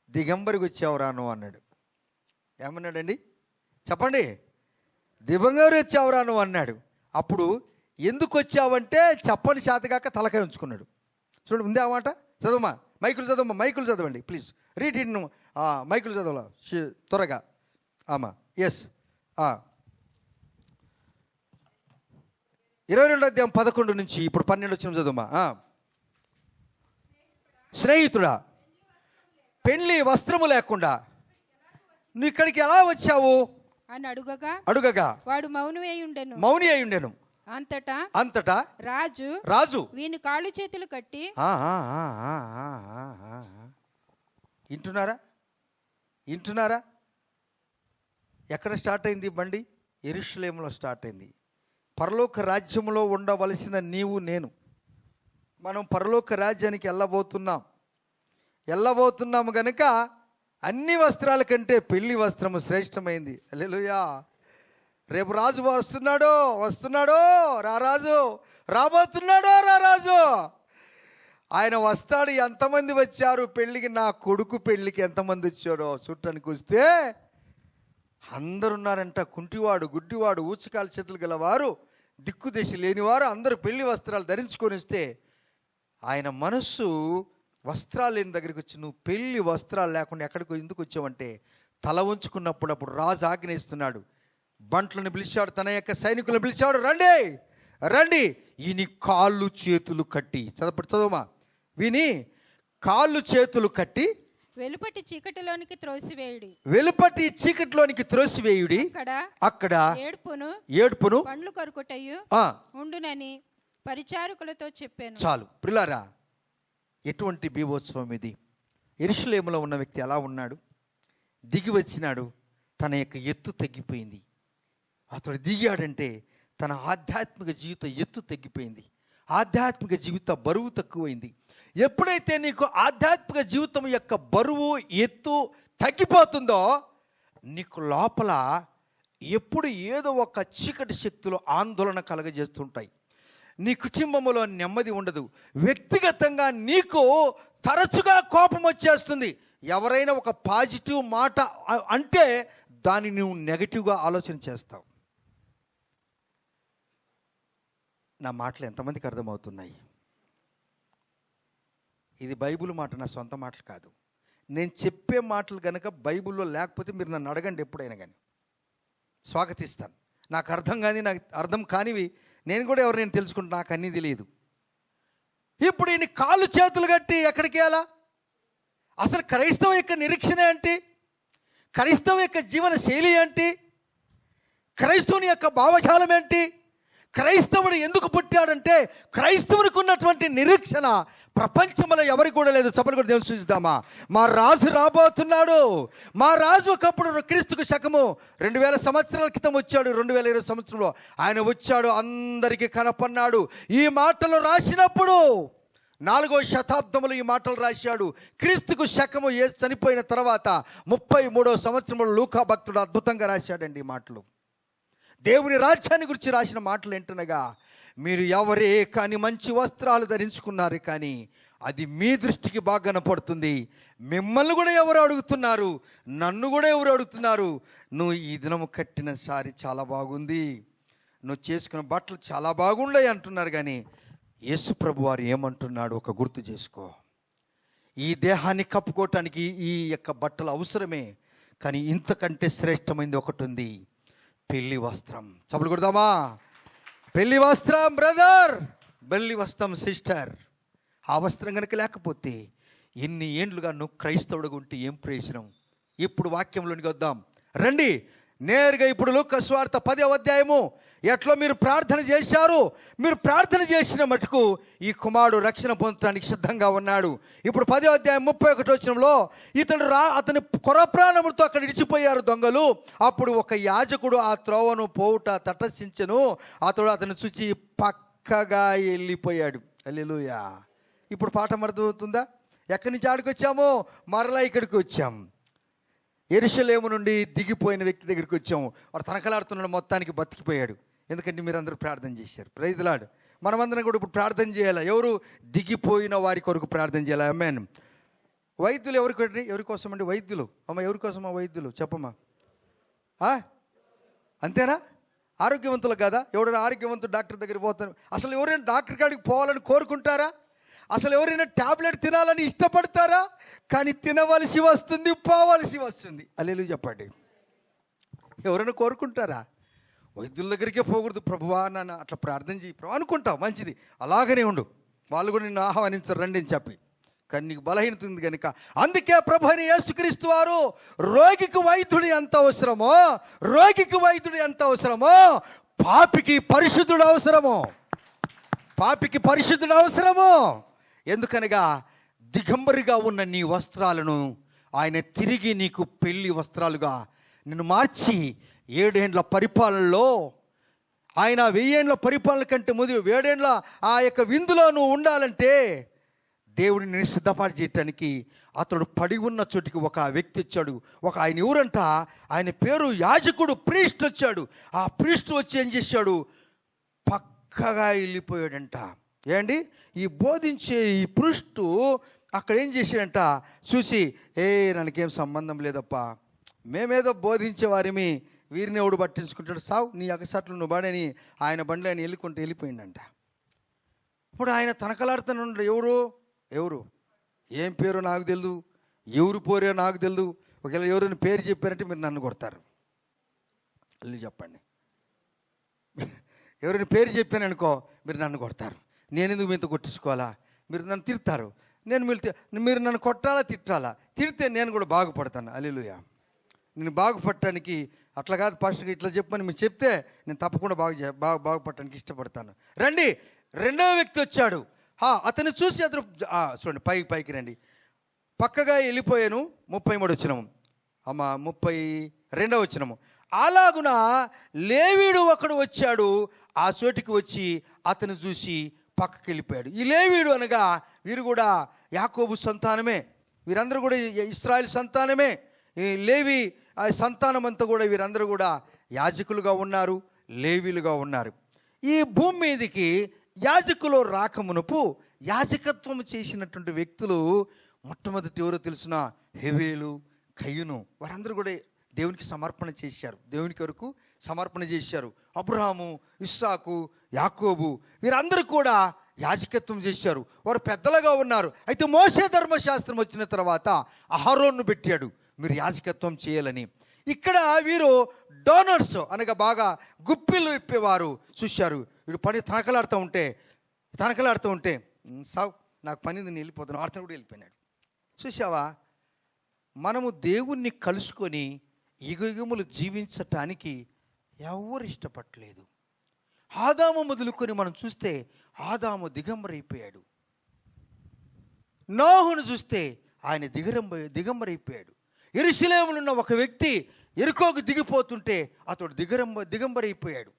దిగంబరికి వచ్చావు రాను అన్నాడు. ఏమన్నాడండి చెప్పండి? దివ్యంగా వచ్చావురా నువ్వు అన్నాడు. అప్పుడు ఎందుకు వచ్చావంటే చెప్పని చేతగాక తలకాయ ఉంచుకున్నాడు. చూడండి, ఉందే ఆ మాట. చదవమ్మా, మైకులు చదవండి ప్లీజ్. రీడ్ ఇన్ మైకులు చదవాలా త్వరగా. ఆమా, ఎస్. 22వ అధ్యాయం 11 నుంచి ఇప్పుడు 12 వచ్చిన చదవమ్మా. స్నేహితుడా, పెళ్లి వస్త్రము లేకుండా నువ్వు ఇక్కడికి ఎలా వచ్చావు అని అడుగగా వాడు మౌని అయి ఉండెను. అంతటా రాజు వీని కాళ్ళు చేతులు కట్టి. వింటున్నారా? ఎక్కడ స్టార్ట్ అయింది బండి? యెరూషలేములో స్టార్ట్ అయింది. పరలోక రాజ్యంలో ఉండవలసిన నీవు నేను మనం పరలోక రాజ్యానికి వెళ్ళబోతున్నాము గనుక అన్ని వస్త్రాల కంటే పెళ్లి వస్త్రము శ్రేష్టమైంది. హల్లెలూయా. రేపు రాజు వస్తున్నాడో రారాజు రారాజు ఆయన వస్తాడు. ఎంతమంది వచ్చారు పెళ్ళికి? నా కొడుకు పెళ్ళికి ఎంతమంది వచ్చారో చూడటానికి వస్తే అందరున్నారంట. కుంటివాడు, గుడ్డివాడు, ఊచకాల చేతులు గలవారు, దిక్కుదశ లేనివారు అందరూ పెళ్లి వస్త్రాలు ధరించుకొని వస్తే ఆయన మనస్సు వస్త్రాలు లేని దగ్గరికి వచ్చి, నువ్వు పెళ్లి వస్త్రాలు లేకుండా ఎక్కడికి ఎందుకు వచ్చావంటే, తల ఉంచుకున్నప్పుడు రాజు ఆజ్ఞయిస్తున్నాడు. బంట్లను పిలిచాడు, తన యొక్క సైనికులను పిలిచాడు, రండి ఈయన కాళ్ళు చేతులు కట్టి. చదవమా. విని కాళ్ళు చేతులు కట్టి వెలుపటి చీకటిలోనికి త్రోసివేయుడి. అక్కడ ఏడ్పును పండ్లు కొరుకుటయు ఉండునని పరిచారకులతో చెప్పాను. చాలు ప్రియులారా, ఎటువంటి బీభోత్సవం ఇది! యెరూషలేములో ఉన్న వ్యక్తి ఎలా ఉన్నాడు? దిగి వచ్చినాడు, తన యొక్క ఎత్తు తగ్గిపోయింది. అతడు దిగాడంటే తన ఆధ్యాత్మిక జీవితం ఎత్తు తగ్గిపోయింది, ఆధ్యాత్మిక జీవిత బరువు తక్కువైంది. ఎప్పుడైతే నీకు ఆధ్యాత్మిక జీవితం యొక్క బరువు ఎత్తు తగ్గిపోతుందో నీకు లోపల ఎప్పుడు ఏదో ఒక చీకటి శక్తులు ఆందోళన కలగజేస్తుంటాయి. నీ కుటుంబంలో నెమ్మది ఉండదు. వ్యక్తిగతంగా నీకు తరచుగా కోపం వచ్చేస్తుంది. ఎవరైనా ఒక పాజిటివ్ మాట అంటే దాన్ని నువ్వు నెగటివ్గా ఆలోచన చేస్తావు. నా మాటలు ఎంతమందికి అర్థమవుతున్నాయి? ఇది బైబిల్ మాట, నా సొంత మాటలు కాదు. నేను చెప్పే మాటలు కనుక బైబిల్లో లేకపోతే మీరు నన్ను అడగండి, ఎప్పుడైనా కానీ స్వాగతిస్తాను. నాకు అర్థం కానివి నేను కూడా ఎవరు తెలుసుకుంటా, నాకు అన్నీ తెలియదు. ఇప్పుడు ఈయన కాళ్ళు చేతులు కట్టి ఎక్కడికి వెళ్ళా? అసలు క్రైస్తవ యొక్క నిరీక్షణ ఏంటి? క్రైస్తవ యొక్క జీవన శైలి ఏంటి? క్రైస్తవుని యొక్క భావజాలం ఏంటి? క్రైస్తవుడు ఎందుకు పుట్టాడంటే క్రైస్తవునికి ఉన్నటువంటి నిరీక్షణ ప్రపంచంలో ఎవరికి కూడా లేదు. చప్పట్లు కూడా దేవుని సూచిద్దామా? మా రాజు రాబోతున్నాడు. మా రాజు ఒకప్పుడు క్రీస్తుకు శకము 2000 సంవత్సరాల క్రితం వచ్చాడు. 2020 సంవత్సరంలో ఆయన వచ్చాడు, అందరికీ కనపన్నాడు. ఈ మాటలు రాసినప్పుడు 4వ శతాబ్దంలో ఈ మాటలు రాశాడు. క్రీస్తుకు శకము చనిపోయిన తర్వాత 33వ సంవత్సరంలో లూకా భక్తుడు అద్భుతంగా రాశాడండి ఈ మాటలు. దేవుని రాజ్యాన్ని గురించి రాసిన మాటలు ఏంటనగా, మీరు ఎవరే కానీ మంచి వస్త్రాలు ధరించుకున్నారు, కానీ అది మీ దృష్టికి బాగా కనపడుతుంది. మిమ్మల్ని కూడా ఎవరు అడుగుతున్నారు, నన్ను కూడా ఎవరు అడుగుతున్నారు, నువ్వు ఈ దినము కట్టిన సారీ చాలా బాగుంది, నువ్వు చేసుకున్న బట్టలు చాలా బాగుండాయి అంటున్నారు. కానీ యేసు ప్రభు వారు ఏమంటున్నాడు? ఒక గుర్తు చేసుకో. ఈ దేహాన్ని కప్పుకోవటానికి ఈ యొక్క బట్టలు అవసరమే, కానీ ఇంతకంటే శ్రేష్టమైనది ఒకటి ఉంది, పెళ్లి వస్త్రం. చప్పట్లు కొడదామా? పెళ్లి వస్త్రం బ్రదర్, పెళ్లి వస్త్రం సిస్టర్. ఆ వస్త్రం కనుక లేకపోతే ఎన్ని ఏండ్లుగా నువ్వు క్రైస్తవుడుగా ఉంటే ఏం ప్రయోజనం? ఇప్పుడు వాక్యంలోనికి వద్దాం రండి. నేరుగా ఇప్పుడు లూకా సువార్త 10వ అధ్యాయము. ఎట్లా మీరు ప్రార్థన చేశారు? మీరు ప్రార్థన చేసిన మటుకు ఈ కుమారుడు రక్షణ పొందడానికి సిద్ధంగా ఉన్నాడు. ఇప్పుడు 10వ అధ్యాయం 31వ వచనంలో అతని కొరప్రాణములతో అక్కడ ఇడిచిపోయారు దొంగలు. అప్పుడు ఒక యాజకుడు ఆ త్రోవను పోవుట తటస్థించెను. అతను చూచి పక్కగా వెళ్ళిపోయాడు. హల్లెలూయా. ఇప్పుడు పాఠం అర్థమవుతుందా? ఎక్కడి నుంచి ఆడికి వచ్చామో మరలా ఇక్కడికి వచ్చాం. యెరూషలేము నుండి దిగిపోయిన వ్యక్తి దగ్గరికి వచ్చాము. వాడు తనకలాడుతున్నాడు, మొత్తానికి బతికిపోయాడు. ఎందుకంటే మీరు అందరూ ప్రార్థన చేశారు. Praise the Lord. మనమందరం కూడా ఇప్పుడు ప్రార్థన చేయాలి. ఎవరు? దిగిపోయిన వారి కొరకు ప్రార్థన చేయాలి. ఆమేన్. వైద్యులు ఎవరి కోసం అండి? వైద్యులు. అమ్మ ఎవరి కోసం? వైద్యులు చెప్పమ్మా. అంతేనా? ఆరోగ్యవంతులు కదా, ఎవరైనా ఆరోగ్యవంతుడు డాక్టర్ దగ్గరికి పోతారు. అసలు ఎవరైనా డాక్టర్ కాడికి పోవాలని కోరుకుంటారా? అసలు ఎవరైనా ట్యాబ్లెట్ తినాలని ఇష్టపడతారా? కానీ తినవలసి వస్తుంది, పోవలసి వస్తుంది. హల్లెలూయా చెప్పండి. ఎవరైనా కోరుకుంటారా? వైద్యుల దగ్గరికే పోకూడదు, ప్రభువా నన్ను అట్లా ప్రార్థన చేయి ప్రభు అనుకుంటావు, మంచిది, అలాగనే ఉండు, వాళ్ళు కూడా నిన్ను ఆహ్వానించరు రండి అని చెప్పి. కానీ నీకు బలహీనత ఉంది కనుక, అందుకే ప్రభు అయిన యేసుక్రీస్తు వారు రోగికి వైద్యుడు ఎంత అవసరమో, రోగికి వైద్యుడు ఎంత అవసరమో, పాపికి పరిశుద్ధుడు అవసరమో, పాపికి పరిశుద్ధుడు అవసరమో. ఎందుకనగా దిగంబరిగా ఉన్న నీ వస్త్రాలను ఆయన తిరిగి నీకు పెళ్లి వస్త్రాలుగా నిన్ను మార్చి 7 ఏండ్ల పరిపాలనలో, ఆయన 1000 ఏండ్ల పరిపాలన కంటే ముందు 7 ఏండ్ల ఆ యొక్క విందులో నువ్వు ఉండాలంటే దేవుడిని సిద్ధపాటు చేయటానికి అతడు పడి ఉన్న చోటికి ఒక వ్యక్తి వచ్చాడు. ఆయన ఎవరంట, ఆయన పేరు యాజకుడు, ప్రీస్ట్ వచ్చాడు. ఆ ప్రీస్ట్ వచ్చి ఏం చేశాడు, పక్కగా వెళ్ళిపోయాడంట. ఏండి, ఈ బోధించే ఈ ప్రీస్టు అక్కడ ఏం చేశాడంట, చూసి ನನకేం సంబంధం లేదప్పా, మేమేదో బోధించే వారిమి, వీరిని ఎవడు పట్టించుకుంటాడు, సావు నీ అగసట్లు నువ్వు బాడని ఆయన బండ్లో ఆయన వెళ్ళిపోయిందంట. ఇప్పుడు ఆయన తనకలాడుతున్నాడు, ఎవరు ఏం పేరు నాకు తెలియదు, ఎవరు పోరో నాకు తెలియదు, ఒకవేళ ఎవరైనా పేరు చెప్పారంటే మీరు నన్ను కొడతారు. అల్లు చెప్పండి, ఎవరైనా పేరు చెప్పాను అనుకో మీరు నన్ను కొడతారు. నేను ఎందుకు మీతో కొట్టించుకోవాలా, మీరు నన్ను తిడతారు, మీరు నన్ను కొట్టాలా తిట్టాలా, తిడితే నేను కూడా బాగుపడతాను. హల్లెలూయా. నేను బాగుపడటానికి అట్లా కాదు పాస్టర్ ఇట్లా చెప్పని మీరు చెప్తే నేను తప్పకుండా బాగుపడటానికి ఇష్టపడతాను. రండి, రెండవ వ్యక్తి వచ్చాడు. అతను చూసి అతను చూడండి, పైకి రండి, పక్కగా వెళ్ళిపోయాను. 33 వచనము, 32వ వచనము. అలాగున లేవీడు ఒకడు వచ్చాడు, ఆ చోటికి వచ్చి అతను చూసి పక్కకి వెళ్ళిపోయాడు. ఈ లేవీడు అనగా వీరు కూడా యాకోబు సంతానమే, వీరందరూ కూడా ఇశ్రాయేలు సంతానమే. ఈ లేవి ఆ సంతానం అంతా కూడా వీరందరూ కూడా యాజకులుగా ఉన్నారు, లేవీలుగా ఉన్నారు. ఈ భూమి మీదకి యాజకులు రాకమునుపు యాజకత్వం చేసినటువంటి వ్యక్తులు మొట్టమొదటి ఎవరో తెలిసిన, హెబేలు, కయ్యూను, వారందరూ కూడా దేవునికి సమర్పణ చేశారు, దేవునికి వరకు సమర్పణ చేశారు. అబ్రహాము, ఇస్సాకు, యాకోబు వీరందరూ కూడా యాజకత్వం చేశారు, వారు పెద్దలుగా ఉన్నారు. అయితే మోషే ధర్మశాస్త్రం వచ్చిన తర్వాత అహరోన్ను పెట్టాడు, మీరు యాజకత్వం చేయాలని. ఇక్కడ వీరు డోనర్స్ అనగా బాగా గుప్పిళ్ళు ఇప్పేవారు చూశారు. వీడు పని తనకలాడుతూ ఉంటే సావు నాకు పని నేను వెళ్ళిపోతాను, అతను కూడా వెళ్ళిపోయినాడు. చూసావా, మనము దేవుణ్ణి కలుసుకొని యుగయుగములు జీవించటానికి ఎవరు ఇష్టపడలేదు. ఆదాము మొదలుకొని మనం చూస్తే ఆదాము దిగంబరైపోయాడు. నోహును చూస్తే ఆయన దిగంబరైపోయాడు. యెరూషలేములో ఉన్న ఒక వ్యక్తి ఎరుకోకు దిగిపోతుంటే అతడు దిగంబరైపోయాడు.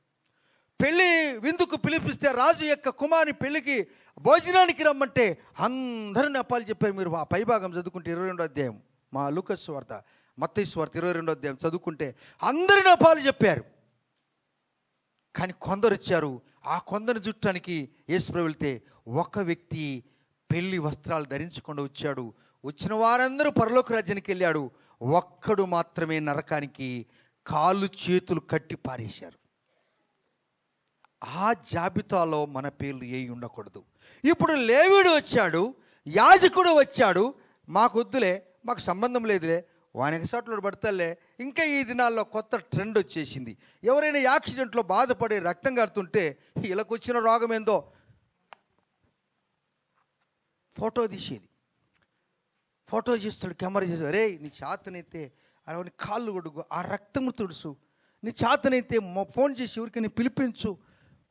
పెళ్ళి విందుకు పిలిపిస్తే రాజు యొక్క కుమారుని పెళ్ళికి భోజనానికి రమ్మంటే అందరిని అప్పాలు చెప్పారు. మీరు ఆ పైభాగం చదువుకుంటే 22వ అధ్యాయం, మా లూకాసు వార్త, మత్తయి వార్త 22వ అధ్యాయం చదువుకుంటే అందరిని అప్పాలు చెప్పారు. కానీ కొందరు వచ్చారు, ఆ కొందరు చుట్టానికి యేసుప్రభు వెళ్తే ఒక వ్యక్తి పెళ్లి వస్త్రాలు ధరించకుండా వచ్చాడు. వచ్చిన వారందరూ పరలోక రాజ్యానికి వెళ్ళాడు, ఒక్కడు మాత్రమే నరకానికి కాళ్ళు చేతులు కట్టి పారేశారు. ఆ జాబితాలో మన పేర్లు ఏ ఉండకూడదు. ఇప్పుడు లేవీడు వచ్చాడు, యాజకుడు వచ్చాడు, మాకు వద్దులే, మాకు సంబంధం లేదులే, వానికి సాట్లో పడతలే. ఇంకా ఈ దినాల్లో కొత్త ట్రెండ్ వచ్చేసింది. ఎవరైనా యాక్సిడెంట్లో బాధపడి రక్తం కారుతుంటే వీళ్ళకి వచ్చిన రోగం ఏందో ఫోటో తీసేది, ఫోటో చేస్తాడు, కెమెరా చేస్తాడు. రే నీ చేతనైతే అలా కాళ్ళు కొడుకు, ఆ రక్తము తుడుసు, నీ చేతనైతే ఫోన్ చేసి ఊరికి పిలిపించు,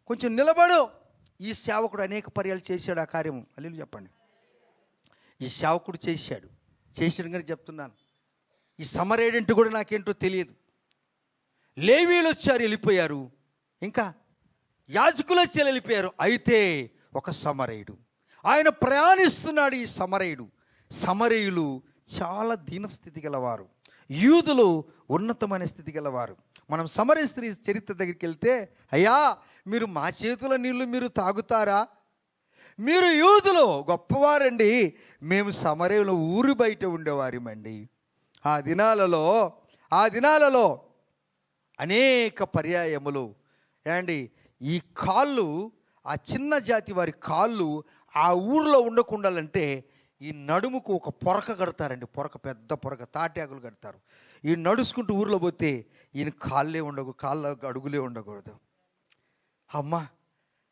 కొంచెం నిలబడు. ఈ సేవకుడు అనేక పర్యాలు చేశాడు ఆ కార్యము. అల్లు చెప్పండి, ఈ సేవకుడు చేశాడు కానీ చెప్తున్నాను, ఈ సమరేడెంట్ కూడా నాకేంటో తెలియదు. లేవీలు వచ్చారు, వెళ్ళిపోయారు, ఇంకా యాజకులు వచ్చి వెళ్ళిపోయారు. అయితే ఒక సమరయుడు ఆయన ప్రయాణిస్తున్నాడు. ఈ సమరయులు చాలా దీనస్థితి గలవారు, యూదులు ఉన్నతమైన స్థితి గలవారు. మనం సమరయ స్త్రీ చరిత్ర దగ్గరికి వెళ్తే, అయ్యా మీరు మా చేతుల నీళ్లు మీరు తాగుతారా, మీరు యూదులు గొప్పవారండి, మేము సమరయులు ఊరు బయట ఉండేవారిమండి. ఆ దినాలలో అనేక పర్యాయములు ఏమండి, ఈ కాళ్ళు, ఆ చిన్న జాతి వారి కాళ్ళు ఆ ఊరిలో ఉండకుండాలంటే ఈ నడుముకు ఒక పొరక కడతారండి. పొరక, పెద్ద పొరక, తాటాకులు కడతారు. ఈ నడుచుకుంటూ ఊర్లో పోతే ఈయన కాళ్ళే ఉండకూడదు, కాళ్ళ అడుగులే ఉండకూడదు. అమ్మా,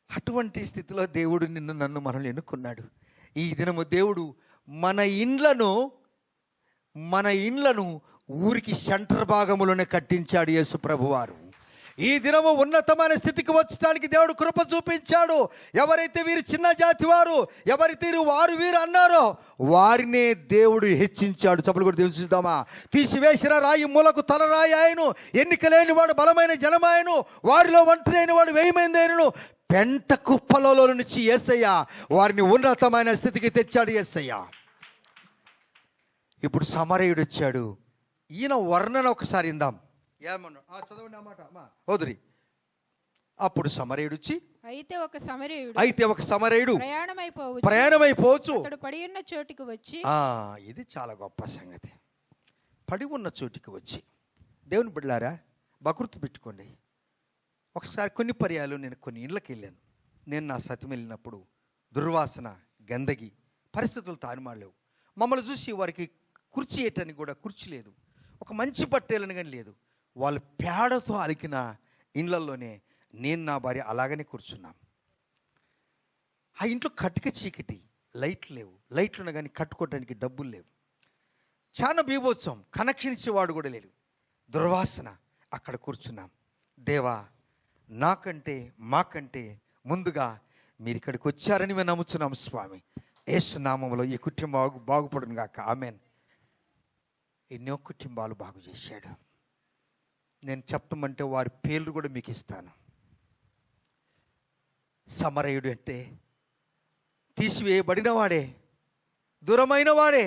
అటువంటి స్థితిలో దేవుడు నన్ను మనల్ని ఎన్నుకున్నాడు. ఈ దినము దేవుడు మన ఇండ్లను ఊరికి సెంటర్ భాగములోనే కట్టించాడు యేసు ప్రభువారు. ఈ దినము ఉన్నతమైన స్థితికి వచ్చడానికి దేవుడు కృప చూపించాడు. ఎవరైతే వీరు చిన్న జాతి వారు, ఎవరైతే వీరు అన్నారో వారినే దేవుడు హెచ్చించాడు. చప్పలు కూడా దేవుని చూద్దామా. తీసివేసిన రాయి మూలకు తలరాయి ఆయను, ఎన్నిక లేని వాడు బలమైన జనమాయను, వారిలో ఒంటరి అయిన వాడు 1000 మంది అయినను. పెంట కుప్పలలో నుంచి యేసయ్య వారిని ఉన్నతమైన స్థితికి తెచ్చాడు యేసయ్య. ఇప్పుడు సమరయుడు వచ్చాడు. ఈయన వర్ణన ఒకసారి ఇందాం. ఏమన్నా చదవండి అన్నమాట ఓదురి. అప్పుడు సమరయుడు వచ్చి, అయితే ఒక సమరయుడు ప్రయాణమైపోవచ్చు అతడు పడి ఉన్న చోటికి వచ్చి. ఇది చాలా గొప్ప సంగతి. పడి ఉన్న చోటికి వచ్చి. దేవుని బిడ్డలారా, బకృతి పెట్టుకోండి. ఒకసారి కొన్ని పర్యాలు నేను కొన్ని ఇళ్ళకి వెళ్ళాను. నేను నా సతిమ వెళ్ళినప్పుడు దుర్వాసన, గందగి, పరిస్థితులు తారుమారలేవు. మమ్మల్ని చూసి వారికి కుర్చీ వేయటానికి కూడా కుర్చీ లేదు, ఒక మంచి పట్టేలని కానీ లేదు. వాళ్ళు పేడతో అలికిన ఇండ్లలోనే నేను నా భార్య అలాగనే కూర్చున్నాం. ఆ ఇంట్లో కటిక చీకటి, లైట్లు లేవు. లైట్లు ఉన్నా కానీ కట్టుకోవడానికి డబ్బులు లేవు. చాలా బీభోత్సవం, కనెక్షన్ ఇచ్చేవాడు కూడా లేడు. దుర్వాసన. అక్కడ కూర్చున్నాం. దేవా, నాకంటే మాకంటే ముందుగా మీరు ఇక్కడికి వచ్చారని మేము నమ్ముతున్నాం స్వామి. యేసు నామములో ఈ కుటుంబం బాగుపడును గాక. ఆమెన్. ఎన్నో కుటుంబాలు బాగు చేశాడు. నేను చెప్పమంటే వారి పేర్లు కూడా మీకు ఇస్తాను. సమరయుడు అంటే తీసివేయబడిన వాడే, దూరమైన వాడే.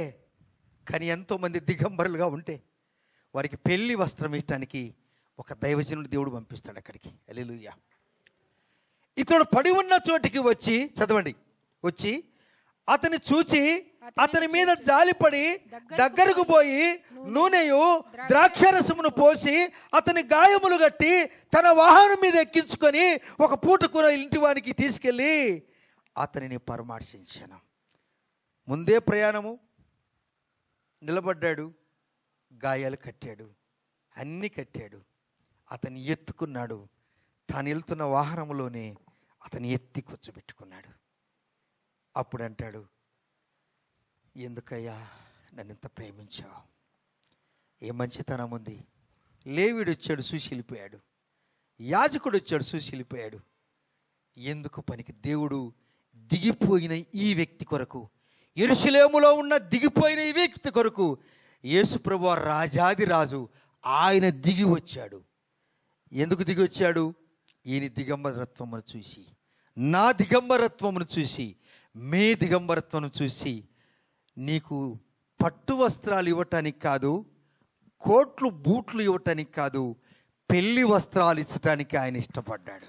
కానీ ఎంతోమంది దిగంబరులుగా ఉంటే వారికి పెళ్లి వస్త్రం ఇవ్వటానికి ఒక దైవజనుడు దేవుడు పంపిస్తాడు అక్కడికి. హల్లెలూయా. ఇతడు పడి ఉన్న చోటికి వచ్చి, చదవండి, వచ్చి అతని చూచి అతని మీద జాలిపడి దగ్గరకు పోయి నూనెయు ద్రాక్షరసమును పోసి అతని గాయములు కట్టి తన వాహనం మీద ఎక్కించుకొని ఒక పూట కూర ఇంటి వానికి తీసుకెళ్ళి అతనిని పరామర్శించాను. ముందే ప్రయాణము, నిలబడ్డాడు, గాయాలు కట్టాడు, అన్నీ కట్టాడు. అతన్ని ఎత్తుకున్నాడు. తాను వెళ్తున్న వాహనంలోనే అతని ఎత్తి కూర్చోబెట్టుకున్నాడు. అప్పుడు అంటాడు, ఎందుకయ్యా నన్ను ఇంత ప్రేమించావు? ఏ మంచితనం ఉంది? లేవీడు వచ్చాడు, చూసి వెళ్ళిపోయాడు. యాజకుడు వచ్చాడు, చూసి వెళ్ళిపోయాడు. ఎందుకు పనికి? దేవుడు దిగిపోయిన ఈ వ్యక్తి కొరకు, యెరూషలేములో ఉన్న దిగిపోయిన ఈ వ్యక్తి కొరకు యేసు ప్రభువు రాజాది రాజు ఆయన దిగి వచ్చాడు. ఎందుకు దిగి వచ్చాడు? ఈయన దిగంబరత్వమును చూసి, నా దిగంబరత్వమును చూసి, మీ దిగంబరత్వమును చూసి, నీకు పట్టు వస్త్రాలు ఇవ్వటానికి కాదు, కోట్లు బూట్లు ఇవ్వటానికి కాదు, పెళ్లి వస్త్రాలు ఇచ్చటానికి ఆయన ఇష్టపడ్డాడు.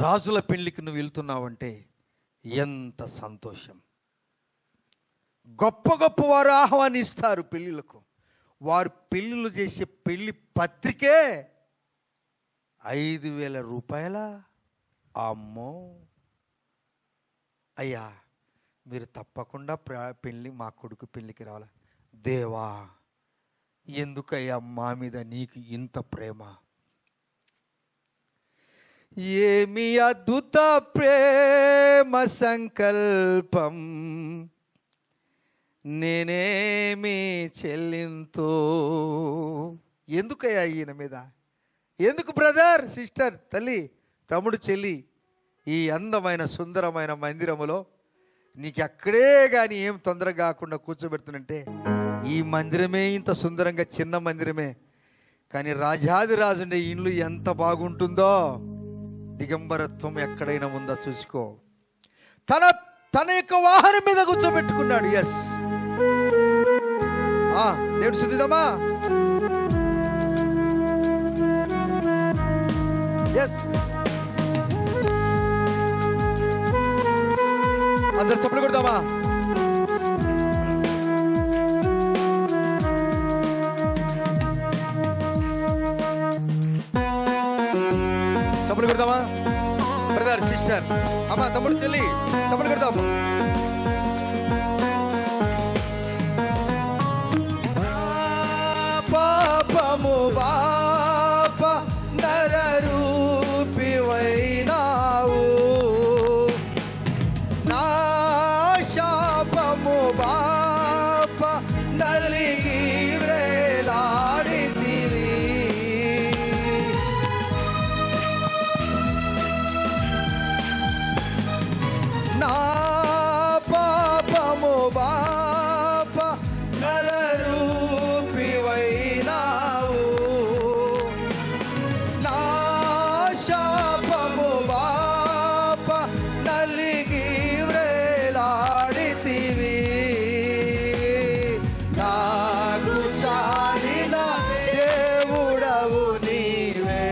రాజుల పెళ్లికి నువ్వు వెళ్తున్నావంటే ఎంత సంతోషం. గొప్ప గొప్ప వారు ఆహ్వానిస్తారు పెళ్ళిళ్ళకు. వారు పెళ్ళిళ్ళు చేసే పెళ్లి పత్రికే 5,000 రూపాయల. అమ్మో అయ్యా, మీరు తప్పకుండా పెళ్ళి, మా కొడుకు పెళ్ళికి రావాలా? దేవా, ఎందుకయ్యా మా మీద నీకు ఇంత ప్రేమ? ఏమి అద్భుత ప్రేమ సంకల్పం, నేనేమి చెల్లింతో. ఎందుకయ్యా ఈయన మీద? ఎందుకు బ్రదర్, సిస్టర్, తల్లి, తమ్ముడు, చెల్లి, ఈ అందమైన సుందరమైన మందిరములో నీకు అక్కడే కానీ ఏం తొందర కాకుండా కూర్చోబెడుతున్నంటే, ఈ మందిరమే ఇంత సుందరంగా చిన్న మందిరమే, కానీ రాజాది రాజుండే ఇల్లు ఎంత బాగుంటుందో. దిగంబరత్వం ఎక్కడైనా ఉందో చూసుకో. తన యొక్క వాహనం మీద కూర్చోబెట్టుకున్నాడు. ఎస్, దేవుడు శుద్ధిదమా. ఎస్, అందరు చప్పట్లు కొడదామా? కొట్టారు. అమ్మా తమ్ముడు చెల్లి చప్పట్లు కొడదాం. పాపము బాప నరరూపివైనావు, నా శాపము బాప నలిగి వ్రేలాడితివి. నా పాపము బాప నరరూపివైనావు, నా శాపము బాప నలిగి వ్రేలాడితివి. నాకు చాలిన దేవుడవు నీవే,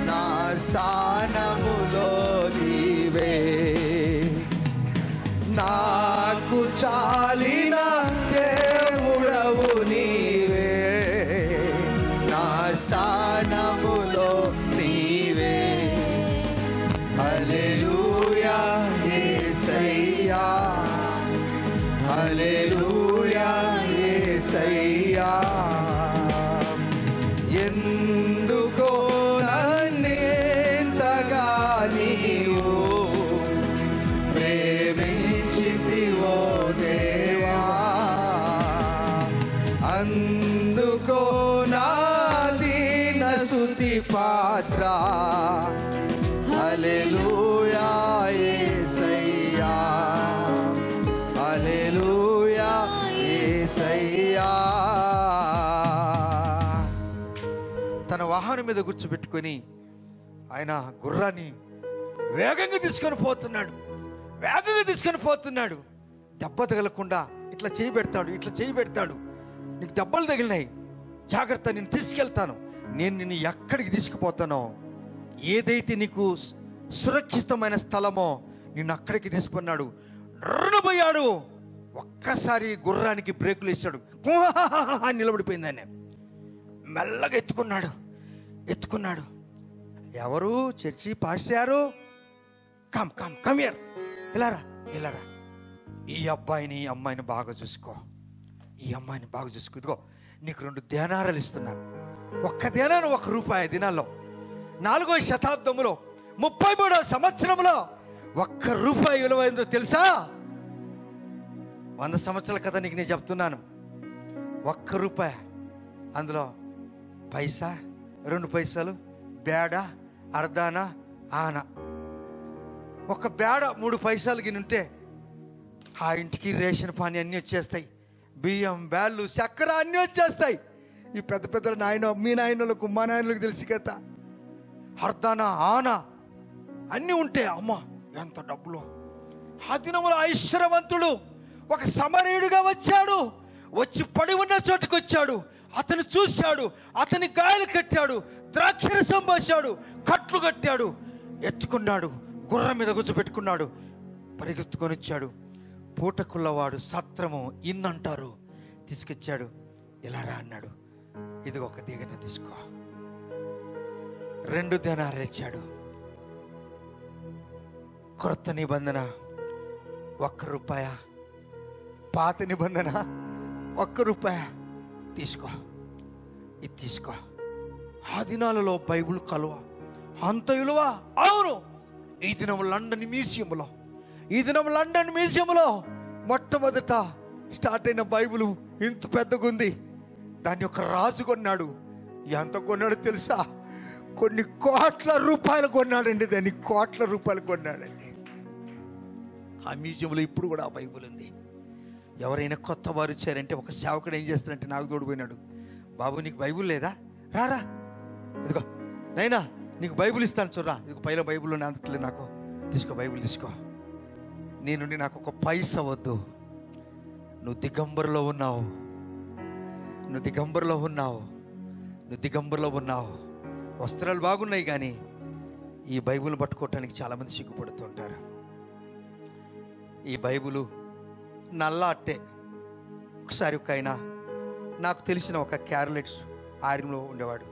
నా స్థానములో నీవే. నాకు చాలిన దేవుడవు నీవే, నా స్థానములో నీవే. హల్లెలూయా యేసయ్యా, హల్లెలూయా యేసయ్యా. ఎందుకో నన్నింతగా నీవు ప్రేమించితివో దేవా, అందుకో నా దీన స్తుతి పాత్ర. హల్లెలూయా యేసయ్యా, హల్లెలూయా యేసయ్యా. తన వాహనం మీద కూర్చోబెట్టుకొని ఆయన గుర్రాన్ని వేగంగా తీసుకొని పోతున్నాడు, వేగంగా తీసుకొని పోతున్నాడు. దెబ్బ తగలకుండా ఇట్లా చేయి పెడతాడు, ఇట్లా చేయి పెడతాడు. నీకు దెబ్బలు తగిలినాయి, జాగ్రత్త, నేను తీసుకెళ్తాను. నేను నిన్ను ఎక్కడికి తీసుకుపోతానో, ఏదైతే నీకు సురక్షితమైన స్థలమో నిన్ను అక్కడికి తీసుకున్నాడు. రుణపోయాడు. ఒక్కసారి గుర్రానికి బ్రేకులు ఇచ్చాడు, నిలబడిపోయింది. ఆయన మెల్లగా ఎత్తుకున్నాడు. ఎవరు? చర్చి పాస్టర్ గారు. కమ్ కమ్ కమ్ హియర్, ఇలారా. ఈ అబ్బాయిని ఈ అమ్మాయిని బాగా చూసుకో, ఈ అమ్మాయిని బాగా చూసుకో. ఇదిగో నీకు 2 దేనారాలు ఇస్తున్నాను. ఒక్క దేనారం ₹1 దినాల్లో 4వ శతాబ్దంలో 33వ సంవత్సరంలో ₹1 విలువైందో తెలుసా? 100 సంవత్సరాల కథ నీకు నేను చెప్తున్నాను. ₹1, అందులో పైసా, 2 పైసలు, బేడ, అర్ధాన, ఆన. ఒక బేడ 3 పైసలు గినుంటే ఆ ఇంటికి రేషన్ పానీ అన్నీ వచ్చేస్తాయి, బియ్యం, బ్యాళ్ళు, చక్కెర అన్నీ వచ్చేస్తాయి. ఈ పెద్ద పెద్ద మీ నాయనలకు మా నాయనలకు తెలిసి కదా. అర్ధాన, ఆన అన్నీ ఉంటే అమ్మ ఎంత డబ్బులు. ఆ దినములో ఐశ్వర్యవంతుడు ఒక సమరయుడిగా వచ్చాడు. వచ్చి పడి ఉన్న చోటుకు వచ్చాడు. అతను చూశాడు, అతని గాయాలు కట్టాడు, ద్రాక్షరసం పోశాడు, కట్లు కట్టాడు, ఎత్తుకున్నాడు, గుర్రం మీద కూర్చోబెట్టుకున్నాడు, పరిగెత్తుకొని వచ్చాడు. పూటకుల్లవాడు సత్రము ఇన్నంటారు, తీసుకొచ్చాడు. ఇలా రా అన్నాడు. ఇది ఒక దిగన తీసుకో. 2 దేనారాలు ఇచ్చాడు. క్రొత్త నిబంధన ₹1, పాత నిబంధన ₹1. తీసుకో, ఇది తీసుకో. ఆ దినాలలో బైబుల్ కలువ అంత విలువ. అవును, ఈ దినం లండన్ మ్యూజియంలో మొట్టమొదట స్టార్ట్ అయిన బైబుల్ ఇంత పెద్దగా ఉంది. దాన్ని ఒక రాజు కొన్నాడు. ఎంత కొన్నాడు తెలుసా? కొన్ని కోట్ల రూపాయలు కొన్నాడండి. దాన్ని కోట్ల రూపాయలు కొన్నాడండి. ఆ మ్యూజియంలో ఇప్పుడు కూడా ఆ బైబుల్ ఉంది. ఎవరైనా కొత్త వారు వచ్చారంటే ఒక సేవకుడు ఏం చేస్తారంటే నాకు తోడిపోయినాడు, బాబు నీకు బైబుల్ లేదా, రారా, ఇదిగో నైనా నీకు బైబుల్ ఇస్తాను చూడరా, ఇదిగో పైన బైబుల్ అంతట్లేదు నాకు, తీసుకో బైబుల్ తీసుకో. నీ నుండి నాకు ఒక పైస వద్దు. నువ్వు దిగంబరులో ఉన్నావు. వస్త్రాలు బాగున్నాయి కానీ ఈ బైబుల్ పట్టుకోవటానికి చాలామంది సిగ్గుపడుతుంటారు. ఈ బైబులు నల్ల అట్టే. ఒకసారి ఒక ఆయన నాకు తెలిసిన ఒక క్యారలెట్స్ ఆర్మీలో ఉండేవాడు.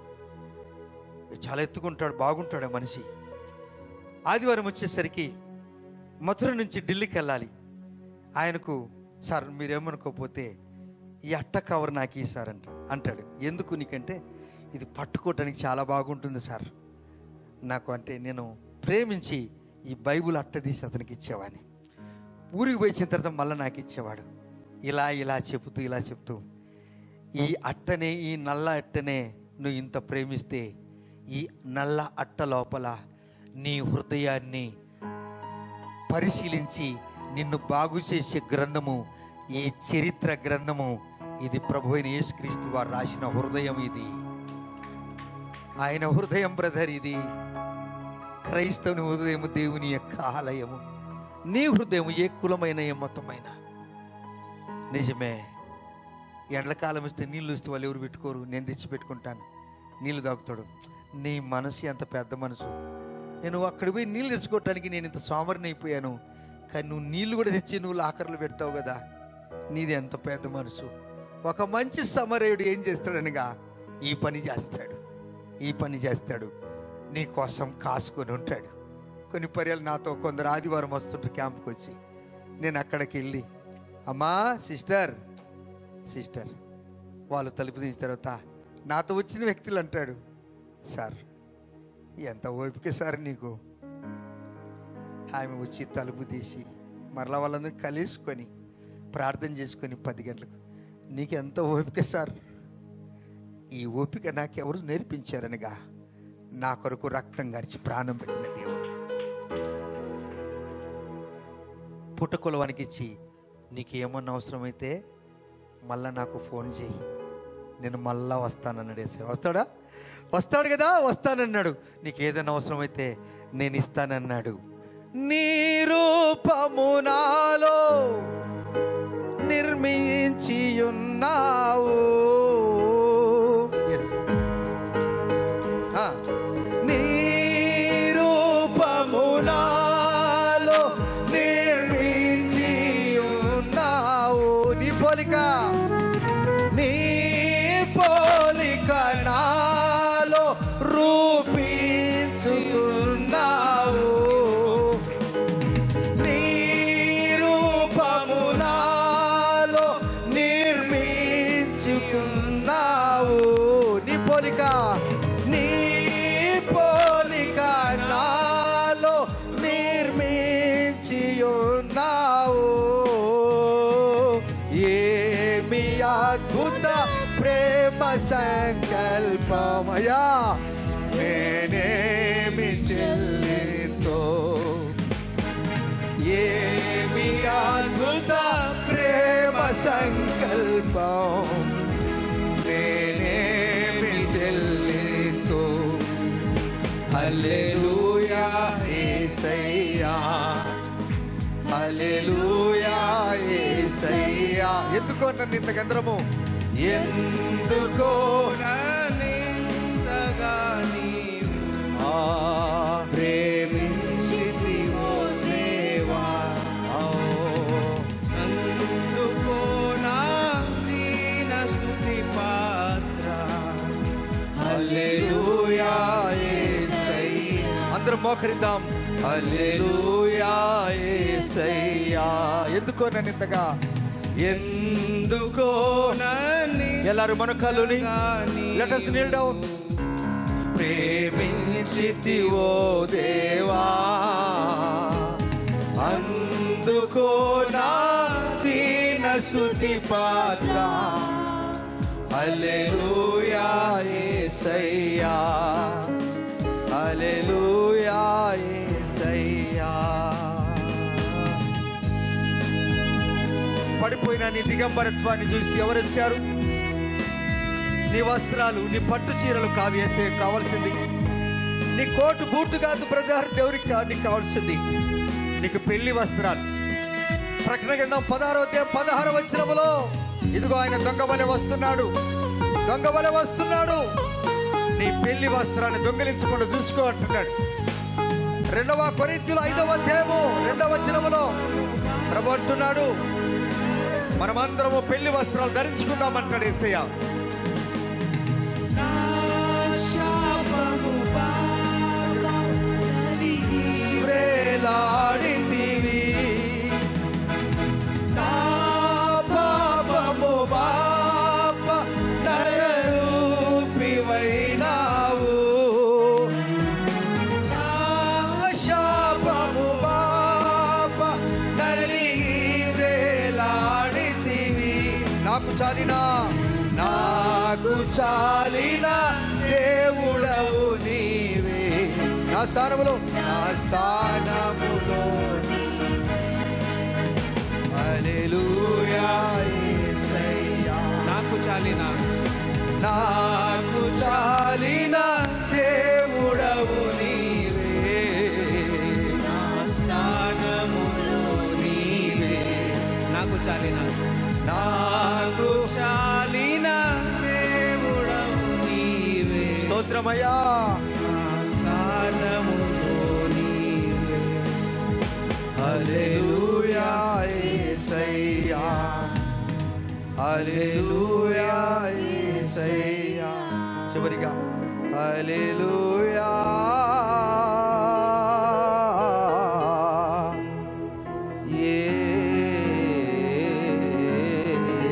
చాలా ఎత్తుకుంటాడు, బాగుంటాడు మనిషి. ఆదివారం వచ్చేసరికి మథుర నుంచి ఢిల్లీకి వెళ్ళాలి. ఆయనకు, సార్ మీరేమనుకోకపోతే ఈ అట్ట కవర్ నాకు ఈ సార్ అంటాడు. ఎందుకు నీకంటే ఇది పట్టుకోవటానికి చాలా బాగుంటుంది సార్ నాకు. అంటే నేను ప్రేమించి ఈ బైబుల్ అట్ట తీసి అతనికి ఇచ్చేవాడిని. ఊరికి పోయిన తర్వాత మళ్ళీ నాకు ఇచ్చేవాడు. ఇలా చెప్తూ ఈ అట్టనే, ఈ నల్ల అట్టనే నువ్వు ఇంత ప్రేమిస్తే ఈ నల్ల అట్ట లోపల నీ హృదయాన్ని పరిశీలించి నిన్ను బాగు చేసే గ్రంథము ఈ చరిత్ర గ్రంథము. ఇది ప్రభు అయిన యేసుక్రీస్తు వారు రాసిన హృదయం. ఇది ఆయన హృదయం బ్రదర్. ఇది క్రైస్తవుని హృదయము, దేవుని యొక్క ఆలయము. నీ హృదయం ఏ కులమైన ఏ మతమైన. నిజమే, ఎండలకాలం వస్తే నీళ్ళు వస్తే వాళ్ళు ఎవరు పెట్టుకోరు, నేను తెచ్చి పెట్టుకుంటాను. నీళ్ళు తాగుతాడు. నీ మనసు ఎంత పెద్ద మనసు. నేను అక్కడికి పోయి నీళ్ళు తెచ్చుకోవటానికి నేను ఇంత సోమరిని అయిపోయాను, కానీ నువ్వు నీళ్ళు కూడా తెచ్చి నువ్వు లాకర్లు పెడతావు కదా. నీది ఎంత పెద్ద మనసు. ఒక మంచి సమరయుడు ఏం చేస్తాడనగా ఈ పని చేస్తాడు. నీ కోసం కాసుకొని ఉంటాడు. కొన్ని పర్యాలు నాతో కొందరు ఆదివారం వస్తుంటారు క్యాంప్కి వచ్చి. నేను అక్కడికి వెళ్ళి, అమ్మా సిస్టర్ వాళ్ళు తలుపు తీసిన తర్వాత నాతో వచ్చిన వ్యక్తులు అంటాడు, సార్ ఎంత ఓపిక సార్ నీకు. ఆమె వచ్చి తలుపు తీసి మరలా వాళ్ళందరూ కలుసుకొని ప్రార్థన చేసుకొని 10 గంటలకు, నీకెంత ఓపిక సార్. ఈ ఓపిక నాకెవరు నేర్పించారనగా నా కొరకు రక్తం గార్చి ప్రాణం పెట్టిన దేవుడు. పుట్టకొలవానికి ఇచ్చి నీకేమన్నా అవసరమైతే మళ్ళా నాకు ఫోన్ చేయి, నేను మళ్ళా వస్తానన్నాడు. వస్తాడు కదా, వస్తానన్నాడు. నీకు ఏదైనా అవసరమైతే నేను ఇస్తానన్నాడు. నీ రూపము నాలో నిర్మించి ఉన్నావు. నీ రూపము నాలో నిర్మించి ఉన్నావు. నీ పోలిక నాలో రూపించుకున్నావు. నీ రూపము నాలో నిర్మించుకున్నావు. నీ పోలిక నాలో నిర్మించి ఉన్నావు. ఏమి అద్భుత ప్రేమ సంకల్పమయా, నేనేమి చెల్లితో. ఏమి అద్భుత ప్రేమ సంకల్పం, నేనేమి చెల్లితో. హల్లెలూయా యేసయ్యా, హల్లెలూయా యేసయ్యా. ఎందుకో నన్ను ఇంత గందరము, ఎందుకో నన్నింతగా నీవు ప్రేమించితివో దేవా. అందుకో నా దీన స్తుతి పాత్ర. హల్లెలూయా యేసయ్యా. అందరం మోకరిద్దాం. హల్లెలూయా యేసయ్యా. ఎందుకో నన్నింతగా, ఎందుకో ಎಲ್ಲರೂ ಮೊಣಕಾಲುನಿ. Let us kneel down. ప్రేమించితివో దేవా, అందుకో నా దీన స్తుతి పాత్ర. హల్లెలూయా యేసయ్యా, హల్లెలూయా యేసయ్యా. పడిపోయిన నీ దిగంబరత్వాన్ని చూసి ఎవరు వచ్చారు? నీ వస్త్రాలు, నీ పట్టు చీరలు కాదు వేసే కావాల్సింది. నీ కోటు బూటు కాదు బ్రదర్, దేవునికి నీకు కావాల్సింది నీకు పెళ్లి వస్త్రాలు. ప్రకటన గ్రంథం 16వ వచనములో ఇదిగో ఆయన దొంగ వలె వస్తున్నాడు, నీ పెళ్లి వస్త్రాన్ని దొంగిలించకుండా చూసుకో అంటున్నాడు. 2వ కొరింథీయుల 5వ అధ్యాయము 2వ వచనములో ప్రభు అంటున్నాడు, మనమందరము పెళ్లి వస్త్రాలు ధరించుకుందామంటాడు యేసయ్య. నాకు చాలిన దేవుడవు నీవే. నా స్థానములో హల్లెలూయా యేసయ్యా. నాకు చాలిన దేవుడవు నీవే. నా స్థానములో నీవే. నాకు చాలిన దేవుడవు నీవే. స్తోత్రమయ్యా. నా స్థానములో నీవే. హల్లెలూయా యేసయ్యా. హల్లెలూయా యేసయ్యా. చివరిగా హల్లెలూయా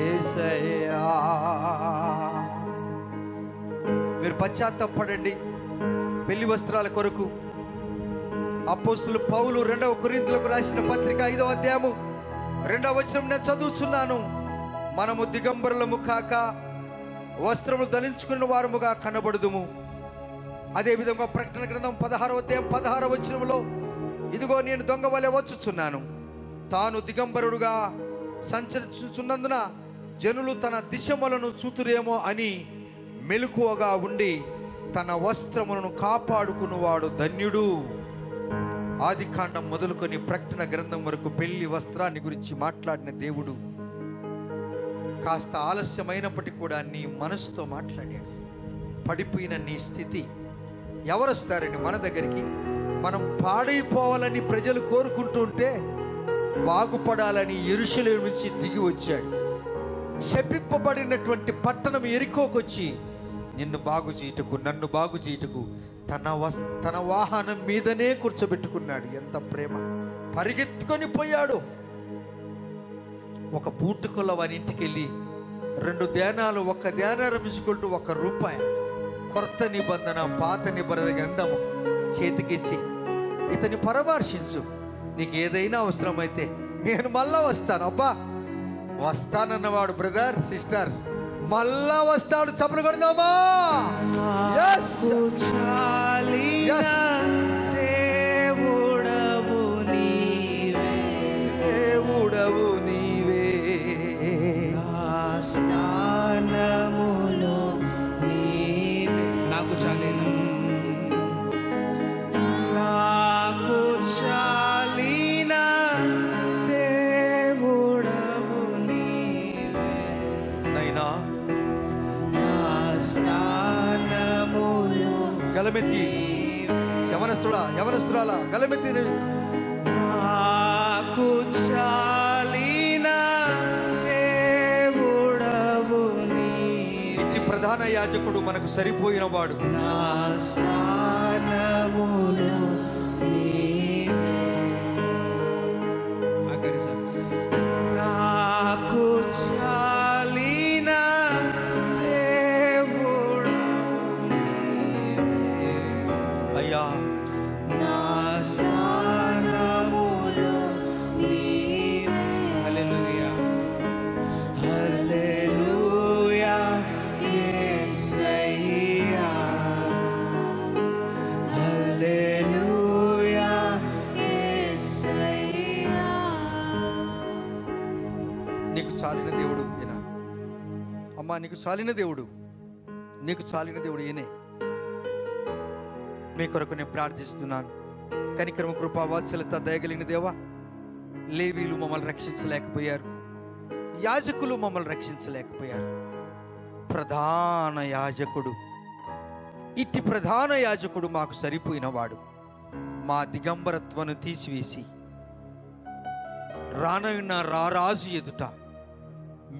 యేసయ్యా. మీరు పశ్చాత్తాపపడండి పెళ్లి వస్త్రాల కొరకు. అపోస్తులు పౌలు 2వ కొరింథీయులకు రాసిన పత్రిక 5వ అధ్యాయము 2వ వచనం నేను చదువుతున్నాను. మనము దిగంబరులము కాక వస్త్రములు ధరించుకున్న వారముగా కనబడుదుము. అదేవిధంగా ప్రకటన గ్రంథం 16వ అధ్యాయం 16వ వచనములో, ఇదిగో నేను దొంగ వలె వచ్చుచున్నాను, తాను దిగంబరుడుగా సంచరించుచున్నందున జనులు తన దిశములను చూతురేమో అని మెలకువగా ఉండి తన వస్త్రములను కాపాడుకున్నవాడు ధన్యుడు. ఆదికాండం మొదలుకొని ప్రకటన గ్రంథం వరకు పెళ్లి వస్త్రాన్ని గురించి మాట్లాడిన దేవుడు కాస్త ఆలస్యమైనప్పటికీ కూడా నీ మనసుతో మాట్లాడాడు. పడిపోయిన నీ స్థితి, ఎవరు వస్తారండి మన దగ్గరికి? మనం పాడైపోవాలని ప్రజలు కోరుకుంటూ ఉంటే బాగుపడాలని యెరూషలేము నుంచి దిగి వచ్చాడు. శపింపబడినటువంటి పట్టణం యెరికోకొచ్చి నిన్ను బాగు చేయుటకు, నన్ను బాగు చేయుటకు తన వాహనం మీదనే కూర్చోబెట్టుకున్నాడు. ఎంత ప్రేమ! పరిగెత్తుకొని పోయాడు. ఒక పూటకుల వారి ఇంటికి వెళ్ళి 2 ధ్యానాలు, 1 ధ్యానారం ఇసుకుంటూ ₹1 కొత్త నిబంధన పాత నిబంధన గ్రంథము చేతికిచ్చి ఇతన్ని పరామర్శించు, నీకు ఏదైనా అవసరమైతే నేను మళ్ళా వస్తాను. అబ్బా, వస్తానన్నవాడు బ్రదర్ సిస్టర్ మళ్ళా వస్తాడు. చప్పలు కొడదామా? yes దేవుడవు నీవే. దేవుడవు నీవే. స్థానములో నీవే. నాకు చాలిన దేవుడవు నీవే. నైనా స్థానములో గలమెత్తి యవనస్తురాలా గలమెత్తి నాకు చాలిన దేవుడవు నీవే. ఇట్టి ప్రధాన యాజకుడు మనకు సరిపోయిన వాడు. నా స్థానములో నీవే. నాకు చాలిన అయ్యా, నా స్థానములో నీవే. హల్లెలూయా హల్లెలూయా యేసయ్యా. హల్లెలూయా యేసయ్యా. నీకు చాలిన దేవుడు ఈయన. అమ్మా, నీకు చాలిన దేవుడు, నీకు చాలిన దేవుడు ఈయనే. మీ కొరకు నేను ప్రార్థిస్తున్నాను. కనికరము, కృపా, వాత్సల్యత, దయగలిగిన దేవా, లేవీలు మమ్మల్ని రక్షించలేకపోయారు, యాజకులు మమ్మల్ని రక్షించలేకపోయారు. ప్రధాన యాజకుడు, ఇట్టి ప్రధాన యాజకుడు మాకు సరిపోయినవాడు. మా దిగంబరత్వను తీసివేసి రానున్న రారాజు ఎదుట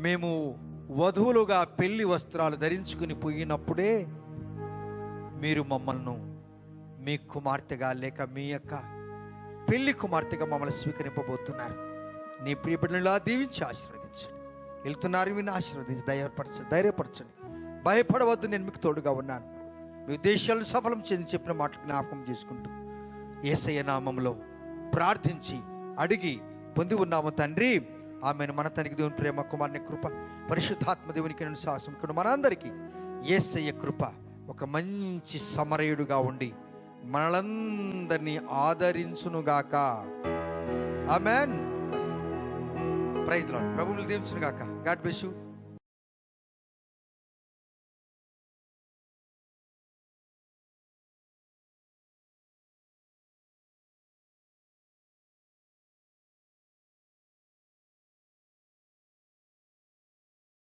మేము వధువులుగా పెళ్లి వస్త్రాలు ధరించుకుని పోయినప్పుడే మీరు మమ్మల్ని మీ కుమార్తెగా లేక మీ యొక్క పెళ్లి కుమార్తెగా మమ్మల్ని స్వీకరింపబోతున్నారు. నీ ప్రియబిడ్డలా దీవించి ఆశీర్వదించండి. వెళ్తున్నారు, విని ఆశీర్వదించి ధైర్యపరచండి. భయపడవద్దు, నేను మీకు తోడుగా ఉన్నాను. మీ ఉద్దేశాలను సఫలం చేయని చెప్పిన మాటలు జ్ఞాపకం చేసుకుంటూ యేసయ్య నామములో ప్రార్థించి అడిగి పొంది ఉన్నాము తండ్రి. ఆమెను. మన తండ్రికి దేవుని ప్రేమ, కుమారుని కృప, పరిశుద్ధాత్మ దేవునికి విశ్వాసం ఇక్కడ మనందరికీ యేసయ్య కృప ఒక మంచి సమరయుడుగా ఉండి మనలందరినీ ఆదరించునుగాక. ఆమేన్. Praise Lord. ప్రభువుని దీవించునుగాక. God bless you.